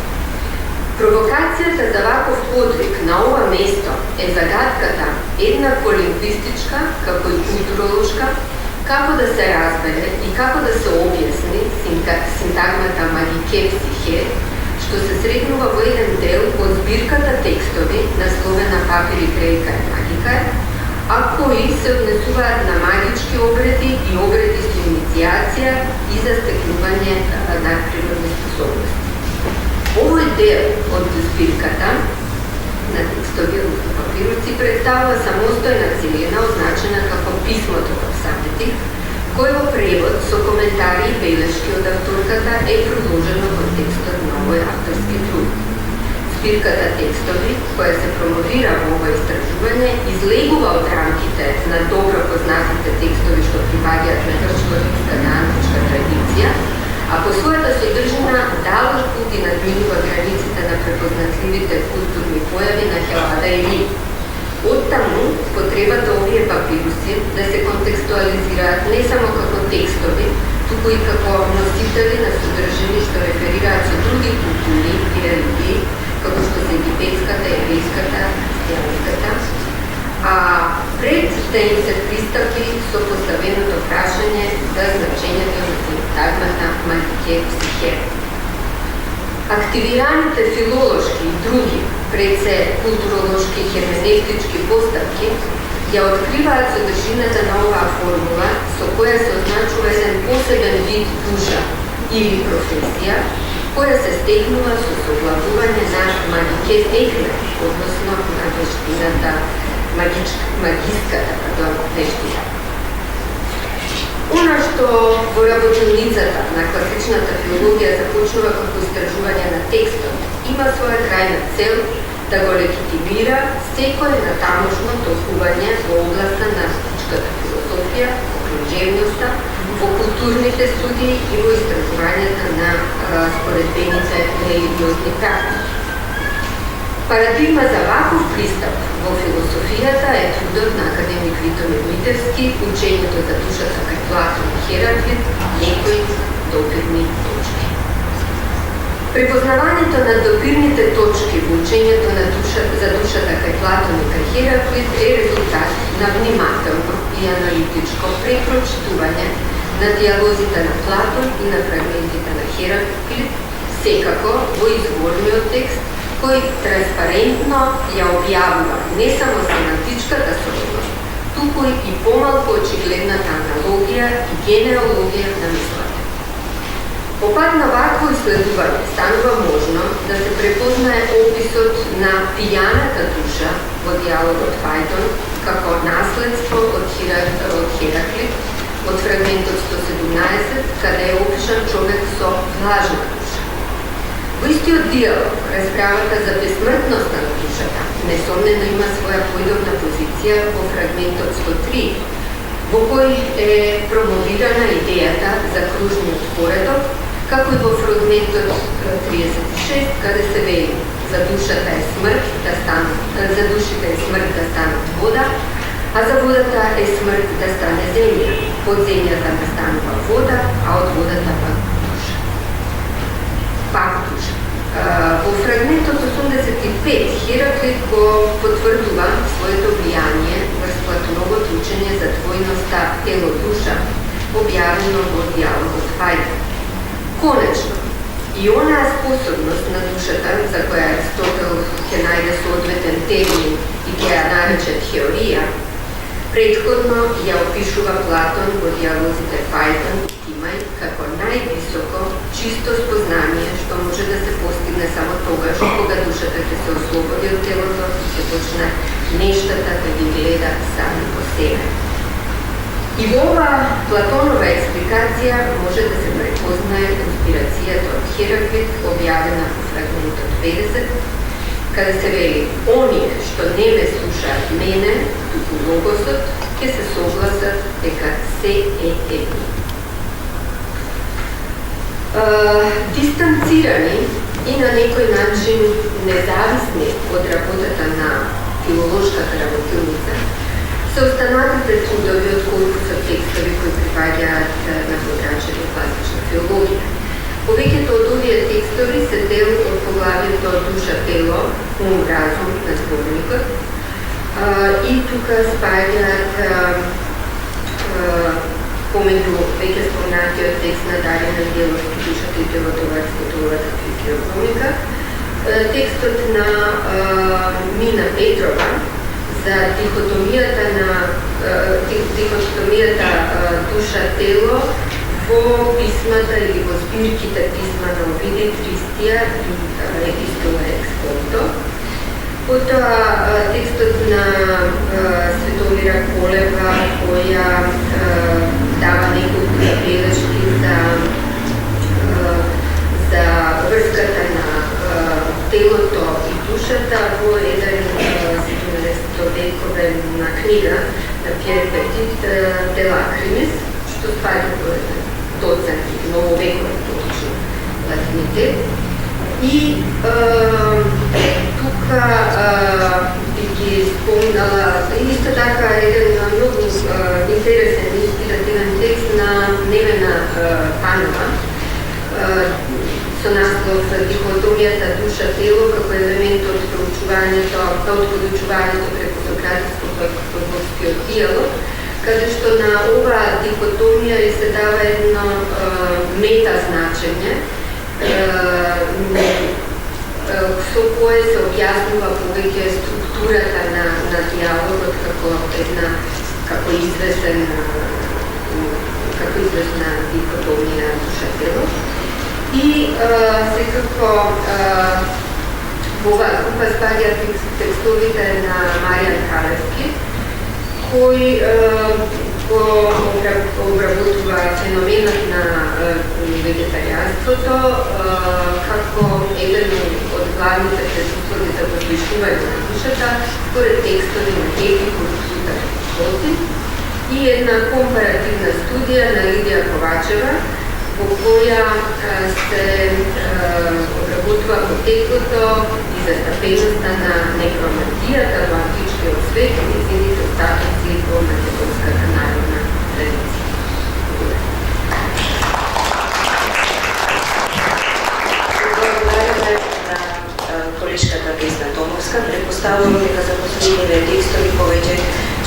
Провокацијата за ваков подвиг на ова место е загадката еднакво лингвистичка, како и културолошка, како да се разбере и како да се објасни синтагмата Малике Психе, што се сретнува во еден дел од збирката текстови насловена Папири Грейка и Магика, а кои се однесуваат на магички обреди и обреди со иницијација и за стекнување на природни способности. Овој дел од збирката на текстови од папируци представува самостојна целина означена како Писмото Доксаметик, кој во превод со коментари и белешки од авторката е продолжено во текстот на овој авторски труд. Збирката текстови, која се промовира во ова истражување, излегува од рамките на добро познатите текстови што припаѓаат на грчко-римската античка традиција, а по својата содржина далеч пати надминува границите на препознатливите културни појави на Хелада и Рим. Оттаму, потребата овие папируси да се контекстуализираат не само како текстови, туку и како носители на содржини што реферираат со други култури и религии, како што се египетската, еврејската, христијанската, а пред да им се пристапи со поставеното прашање за значењето на синтагмата Малике Психе. Активираните филолошки и други, пред се културолошки и херменевтички поставки, ја откриваат содржината на оваа формула со која се означува еден посебен вид душа или професија, која се стекнува со соглавување на магикет екме, односно на вештината, магиската вештина. Она што во работилницата на класичната филологија започнува како истражување на текстот, има своја крајна цел да го легитимира секој натамошно толкување во областа на античката философија, во книжевноста, во културните студии и во истражувањата на споредбените религиозни практики. Парадигма за ваков пристап во философијата е трудот на академик Витомир Митевски, учењето за душата кај Платон и Хераклит, некои допирни точки. Препознавањето на допирните точки во учењето за душата кај Платон и кај Хераклит е резултат на внимателно и аналитичко препрочитување на диалозите на Платон и на фрагментите на Хераклит, секако во изворниот текст, кој транспарентно ја објавува не само семантичката сложност, туку и помалку очигледната аналогија и генеалогија на мислата. Опат на вакво изследување станува можно да се препознае описот на пијаната душа во диалогот Фајтон како наследство од Хераклит, од фрагментот 117, каде е опишан човек со влажна душа. Во истиот диалог, расправата за безсмртност на душата несомнено има своја поидобна позиција во фрагментот 103, во кој е промовирана идејата за кружниот поредок, како и во фрагментот 36, каде се вели за душата е смрт да станат, за душите е смрт да станат вода, а за водата е смрт да стане земја, од земјата да станува вода, а од водата пак душа. Во фрагментот 85 Хераклит го потврдува своето влијание врз Платоновото учење за двојноста тело-душа, објавено во диалогот Фајтон. Конечно, и онаа способност на душата, за која Аристотел ќе најде соодветен термин и ќе ја нарече теорија, претходно ја опишува Платон во диалозите Фајтон и Тимај како највисоко чисто спознание што може да се постигне само тогаш кога душата ќе се ослободи од телото и ќе почне нештата да ги гледа сами по себе. И во оваа Платонова експликација може да се препознае инспирацијата од Хераклит, објавена во фрагментот 50, каде се вели: оние што не ме слушаат мене, туку логосот, ќе се согласат дека се е едно. Дистанцирани и на некој начин независни од работата на филолошката работилница се останатите трудови од корпусот текстови кои припаѓаат на подрачјето класична филологија. Повеќето од овие текстови се дел од поглавието душа-тело, ум-разум на зборникот и тука спаѓаат помеѓу веќе спомнатиот текст на Дарина Ангеловски душата и Пилотоварското хроника, текстот на Мина Петрова за дихотомијата душа-тело во писмата или во збирките писма на Овидий, Христија и Епистола Експорто. Потоа текстот на Светомира Колева, која дава неколку забелешки за врската на телото и душата во еден 17-вековна книга на Пиер Петит де Лакримис, што спаѓа во доцент нововековен точно латинитет. И тука би ги спомнала исто така еден многу интересен инспиративен текст на Невена Панова со наслов дихотомијата душа-тело како елемент од проучувањето преку сократиското подводскиот диалог, каде што на оваа дихотомија се дава едно мета значење со кое се објаснува повеќе структурата на диалогот како известна дихотомија душа-тело. И секако во оваа група спаѓаат текстовите на Маријан Калевски, кој го обработува феноменот на вегетаријанството како еден од главните предуслови за возвишување на душата според текстови на Хеги, Курцута и Шолтин, и една компаративна студија на Лидија Ковачева, во која се обработува потеклото и застапеноста на некромантијата во античкиот свет и незините остатоци во македонската народна традиција. Благодараме на колешката Весна Томовска. Претпоставувам дека за последниве текстови повеќе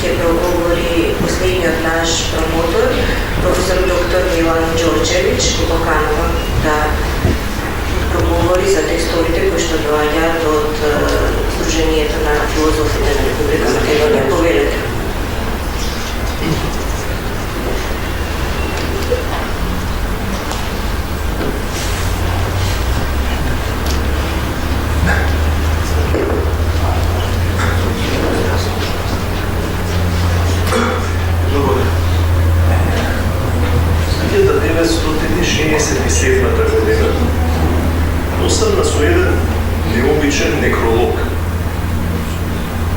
ќе проговори последниот наш промотор, професор доктор Милан Ѓорđević, го поканувам да проговори за текстовите кои што доаѓаат од Сдруженијето на филозофите на Република Македонија. Повелете.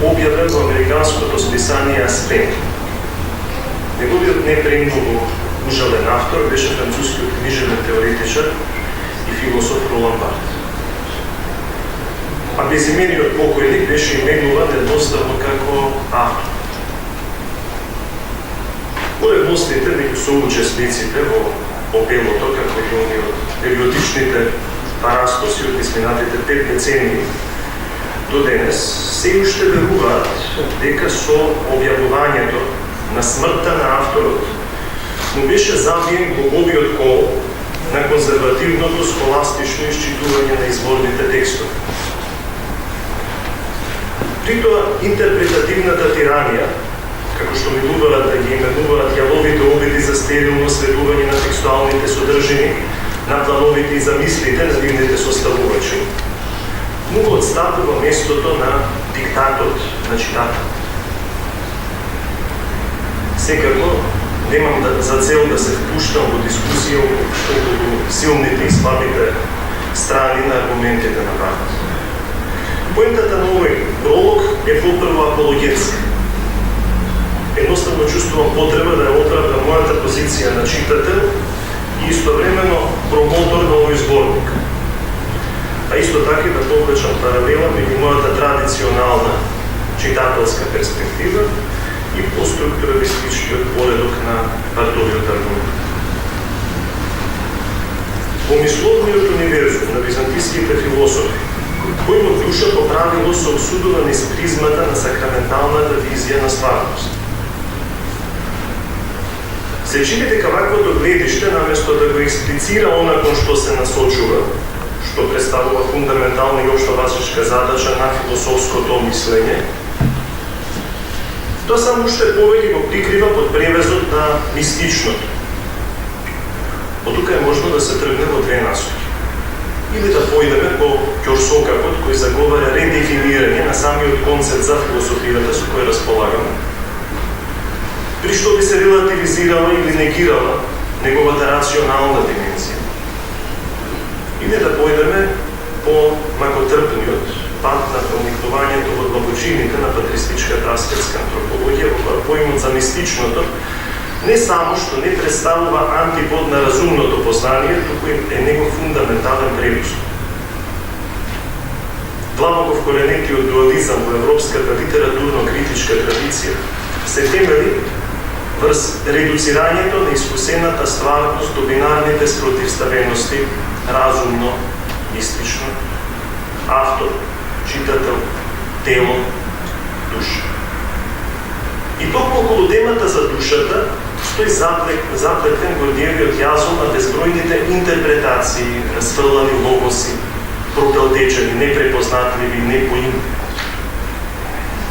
објавен во американското списание Аспен. Неговиот не премногу ужален автор беше францускиот книжевен теоретичар и философ Ролан Барт. А безимениот покојник беше именуван едноставно како автор. Поредностите меѓу соучесниците во опелото, како и они од периодичните парастоси од изминатите 5 децении до денес, се уште веруваат дека со објавувањето на смртта на авторот му беше забиен боговиот кол на конзервативното схоластично исчитување на изворните текстови. Притоа, интерпретативната тиранија, како што милуваат да ги именуваат јавовите обиди за стерилно следување на текстуалните содржини, на плановите и замислите на нивните составувачи, му го отстапува местото на диктатот на читателот. Секако, немам за цел да се впуштам во дискусија околу силните и слабите страни на аргументите на Барт. Поентата на овој пролог е попрво апологетска. Едноставно чувствувам потреба да ја оправдам мојата позиција на читател и истовремено промотор на овој зборник. А исто така да повлечам паралела меѓу мојата традиционална читателска перспектива и постструктуралистичкиот поредок на Бартовиот аргумент. Во мисловниот универзум на византиските философи, којот душа по правило се осудува низ призмата на сакраменталната визија на стварност. Се чини дека ваквото гледиште, наместо да го експлицира она кон што се насочува, што представува фундаментална и општовачешка задача на философското мислење, тоа само уште повеќе го прикрива под превезот на мистичното. Од тука е можно да се тргне во две насоки. Или да појдеме по ќорсокапот кој заговара редефинирање на самиот концепт за философијата со кој располагаме, при што би се релативизирала или негирала неговата рационална димензија. Или да појдеме по макотрпниот пат на проникнувањето во длабочините на патристичката аскетска антропологија, во која поимот за мистичното не само што не представува антипод на разумното познание, туку е негов фундаментален предуслов. Длабоко вкоренетиот дуализам во европската литературно-критичка традиција се темели врз редуцирањето на искусената стварност до бинарните спротивставености разумно, мистично, автор, читател, тело, душа. И толку околу темата за душата стои заплетен гордиевиот јазол на безбројните интерпретации, расфрлани логоси, пропелтечени, непрепознатливи, непоимни.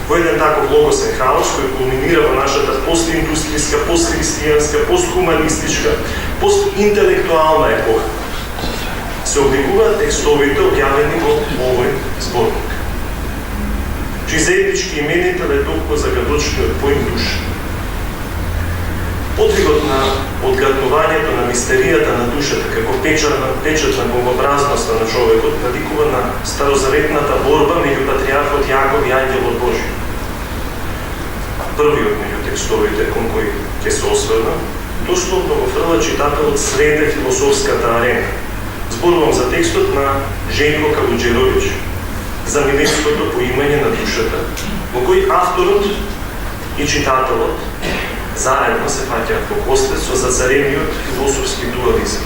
Во еден таков логосен хаос, кој кулминира во нашата постиндустријска, постхристијанска, постхуманистичка, постинтелектуална епоха, се обликуваат текстовите објавени во овој зборник, чии заеднички именител е толку загадочниот поим душа. Подвигот на одгатнувањето на мистеријата на душата како печат на богообразноста на човекот надикува на старозаветната борба меѓу патриархот Јаков и ангелот Божи. Првиот меѓу текстовите кон кои ќе се осврнам, дословно го фрла читателот среде философската арена. Зборувам за текстот на Женко Калуџеровиќ, за милетското поимање на душата, во кој авторот и читателот заедно се фаќаат во костет со зацарениот философски дуализм.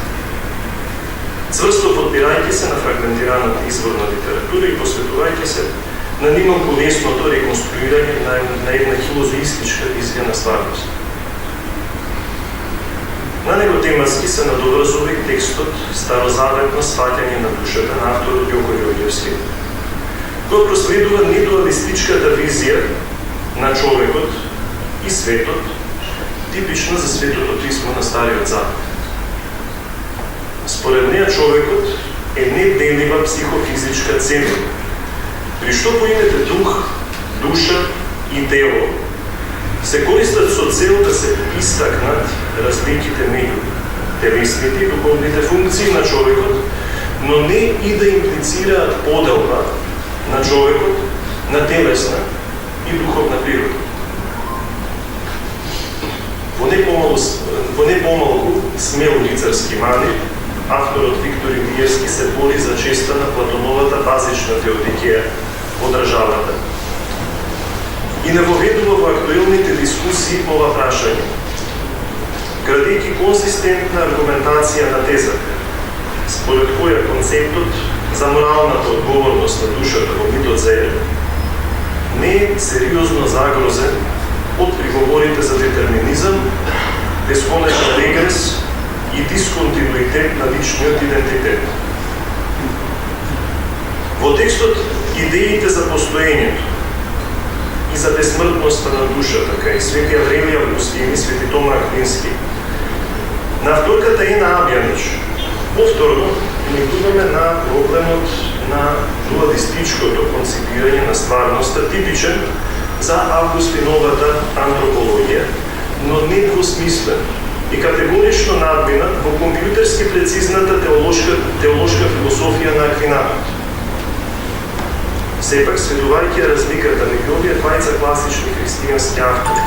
Цврсто подпирајќи се на фрагментираната изворна литература и посветувајќи се на нималку лесното реконструирање на една хилозоистичка визија на стварност. На него тематски се надоврзува и текстот Старозаветно сваќање на душата на авторот Јоко Јорѓевски, кој проследува недуалистичката визија на човекот и светот, типична за Светото писмо на Стариот Завет. Според неја човекот е неделива психофизичка целина, при што поимите дух, душа и тело се користат со цел да се истакнат разликите меѓу телесните и духовните функции на човекот, но не и да имплицираат поделба на човекот на телесна и духовна природа. Во не помалку смел лицарски манир, авторот Виктор Илиевски се бори за честа на Платоновата базична теодикеја во државата и не воведува во актуелните дискусии по ова прашање, градејќи консистентна аргументација на тезата, според која концептот за моралната одговорност на душата во митот за Ерем не е сериозно загрозен од приговорите за детерминизам, бесконечен регрес и дисконтинуитет на личниот идентитет. Во текстот идеите за постоењето и за безсмртноста на душата, кај Свети Аврелий Августин и Свети Тома Аквински, на авторката Ена Абјанич, повторно вникнуваме на проблемот на дуалистичкото конципирање на стварноста, типичен за Августиновата антропологија, но недвусмислен и категорично надминат во компјутерски прецизната теолошка философија на Аквинатот. Сепак, следувајќи разликата меѓу овие двајца класични христијански автори,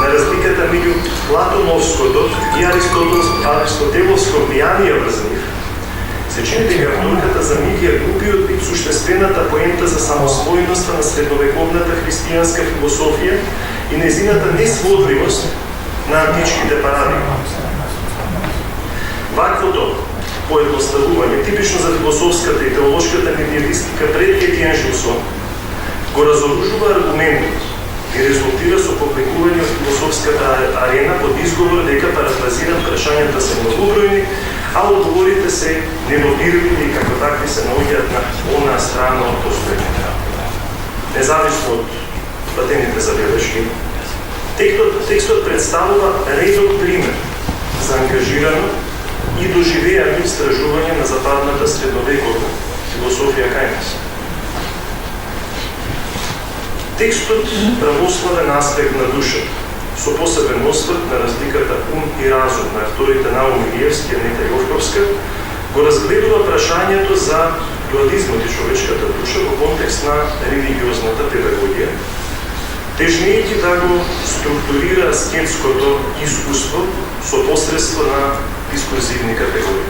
на разликата меѓу Платоновското и Аристотеловско влијание врз нив, се чини дека авторката за миг ја губи од суштествената поента за самосвојноста на средновековната христијанска философија и незината несводливост на античките парадигми. Ваквото поедноставување, типично за философската и теолошката медиевистика пред Етиен Жилсон, го разоружува аргументот и резултира со повлекување од философската арена под изговор дека, парафразирам, прашањата се многобројни, а одговорите се недобирливи и како такви се наоѓаат на онаа страна од постоењето. Независно од платените забелешки, текстот представува редок пример за ангажирано и доживеано истражување на западната средновековна философија кај нас. Текстот православен аспект на душата, со посебен осврт на разликата ум и разум на авторите Наум Илиевски и Анета Јовковска, го разгледува прашањето за дуализмот и човечката душа во контекст на религиозната педагогија, тежнејќи да го структурира аскетското искуство со посредство на дискурзивни категории.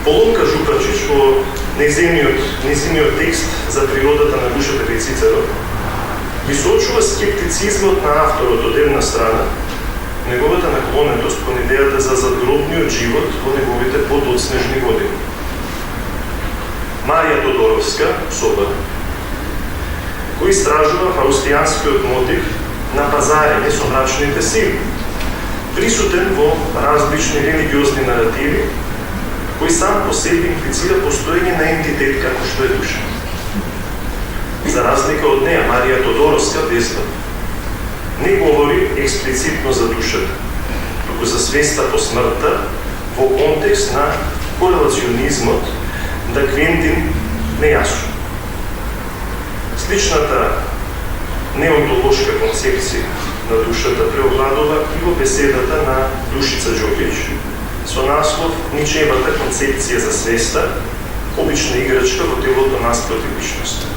Полонка Жупачич во незиниот текст за природата на душата кај Цицеро ги соочува скептицизмот на авторот од една страна, неговата наклонетост кон идејата за задгробниот живот во неговите подоцнежни години. Марија Тодоровска, соба, кој истражува фаустијанскиот мотив на пазарење со мрачните сили, присутен во различни религиозни наративи, кој сам по себе имплицира постоење на ентитет како што е душа. За разлика од неја, Марија Тодоровска не говори експлицитно за душата, туку за свеста по смртта во контекст на корелационизмот да Квентин Нејасо. Сличната неонтолошка концепција на душата преовладува и во беседата на Душица Џогич со наслов Ничевата концепција за свеста, обична играчка во телото наспроти личност.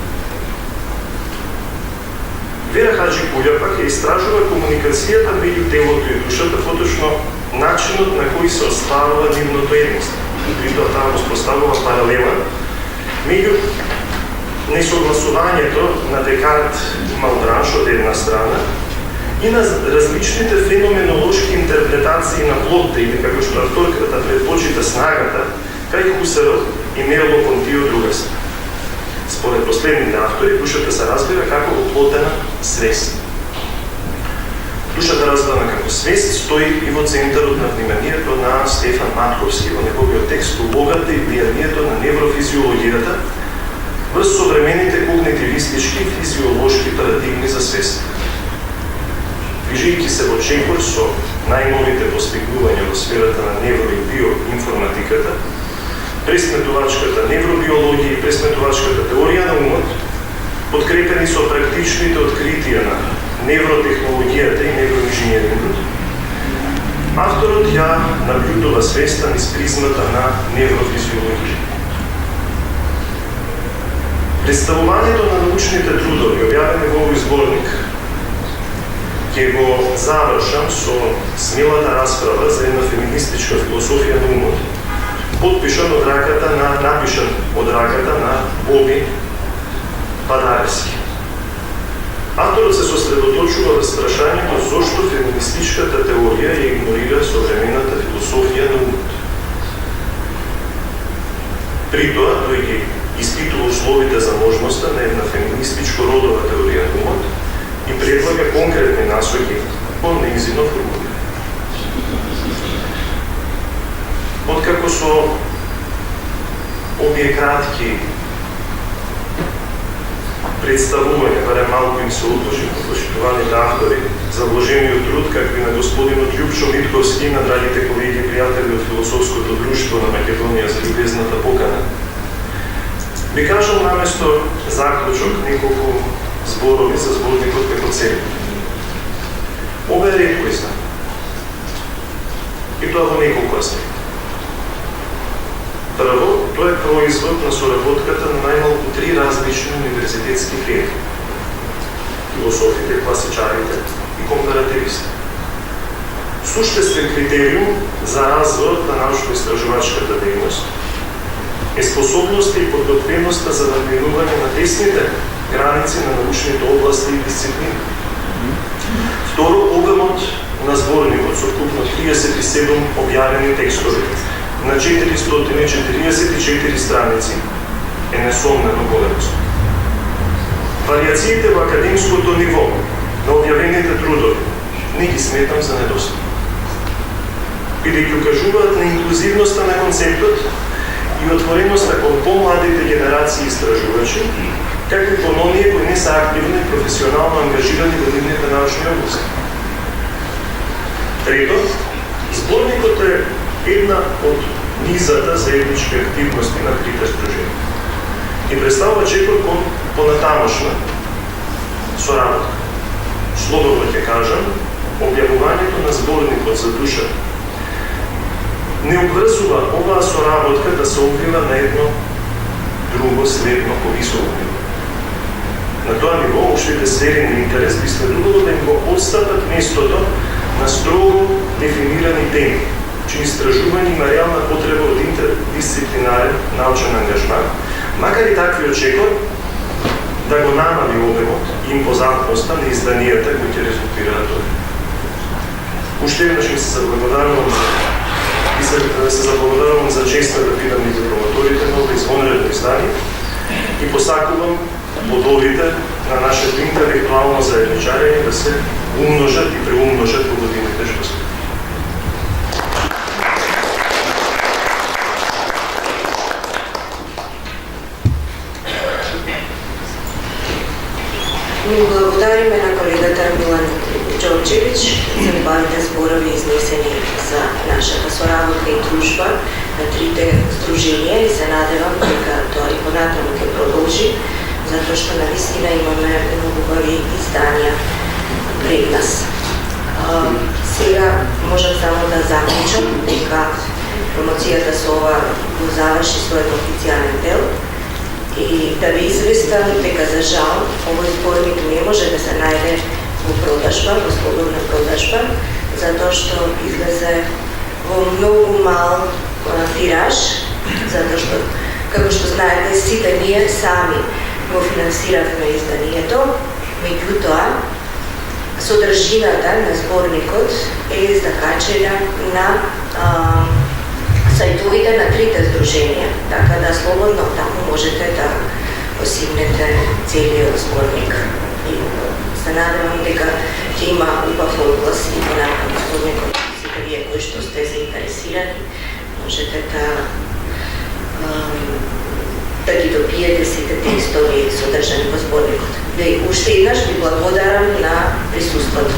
Вера Хаджи Куља пак ја истражува комуникацијата меѓу телото и душата, поточно начинот на кој се остварува нивното единство. Притоа таа воспоставува паралела меѓу несогласувањето на Декарт и Малбранш од една страна и на различните феноменолошки интерпретации на плотта, или како што авторката предпочита снагата, кај Хусеров и Мерло-Понти од друга страна. Според последните автори, душата се разбира како оплотена свест. Душата разбрана како свест стои и во центарот на вниманието на Стефан Матковски во неговиот текст «Улогата и влијанието на неврофизиологијата врз современите когнитивистички и физиолошки парадигми за свест». Движејќи се во чекор со најновите постигнувања во сферата на невро и биоинформатиката, пресметувачката невробиологија и пресметувачката теорија на умот, подкрепени со практичните откритија на невротехнологијата и невроинженерингот, авторот ја наблюдува свеста низ призмата на неврофизиологија. Представувањето на научните трудови, објавени во овој зборник, ќе го завршам со смелата расправа за една феминистичка философија на умот, напишан од раката на Боби Падаревски. Авторот се сосредоточува во прашањето зошто феминистичката теорија ја игнорира современата философија на умот. При тоа, тој ги испитува условите за можноста на една феминистичко-родова теорија на умот и предлага конкретни насоки по нејзино формулирање. Откако со овие кратки представување, барем малку им се одложи на почитуваните автори за вложениот труд, както и на господинот Љупчо Митковски, на драгите колеги и пријатели од Философското друштво на Македонија за љубезната покана, ви кажам наместо заклучок неколку зборови за зборникот како цел. Ова е ретко издание. И тоа во неколку аспекти. Прво, тоа е производ на соработката на најмалку 3 различни универзитетски фирми. Философите, класичарите и компаративисти. Суштествен критериум за развојот на научно-истражувачката дејност е способноста и подготвеноста за надминување на тесните граници на научните области и дисциплини. Второ, обемот на зборникот со вкупно 37 објавени текстови на 444 страници е несомнено големост. Вариациите во академското ниво на објавените трудови не ги сметам за недостатни. Бидејќи укажуваат на инклузивноста на концептот и отвореноста кон помладите генерации истражувачи, како и кон оние кои не се активни и професионално ангажирани во нивните научни области. Трето, зборникот е една од низата заеднички активности на трите здруженија и представува чекор кон понатамошна соработка. Слободно ќе кажам, објавувањето на зборникот за душа не обврзува оваа соработка да се обвива на едно друго следно повисоко ниво. На тоа ниво, уште сфери на интерес би следувало да им го отстапат местото на строго дефинирани теми, чии истражување има реална потреба од интердисциплинарен научен ангажман, макар и таквиот чекор да го намали обемот и импозантноста на изданијата кои ќе резултираат тоа. Уште еднаш им се заблагодарувам за честа да бидам и за промоторите на ова извонредно издание и посакувам плодовите на нашето интелектуално заедничарење да се умножат и преумножат во годините што се. Ми благодариме на колегата Милан Ѓорѓевиќ за убавите зборови изнесени за нашата соработка и дружба на трите здруженија и се надевам дека тоа и понатаму ќе продолжи, затоа што навистина имаме многу убави изданија пред нас. Сега можам само да заклучам дека промоцијата со ова го заврши својот официјален дел и да ви известам дека за жал овој зборник не може да се најде во продажба, во слободна продажба, затоа што излезе во многу мал тираж, затоа што, како што знаете, сите ние сами го финансиравме изданието, меѓутоа, содржината на зборникот е закачена на сајтовите на трите здруженија, така да слободно таму можете да посигнете целиот зборник. И се надевам дека ќе има убав оглас и понатаму зборникот. Сите вие кои што сте заинтересирани, можете да ги добиете сите текстови содржани во зборникот. Да и уште еднаш ви благодарам на присуството.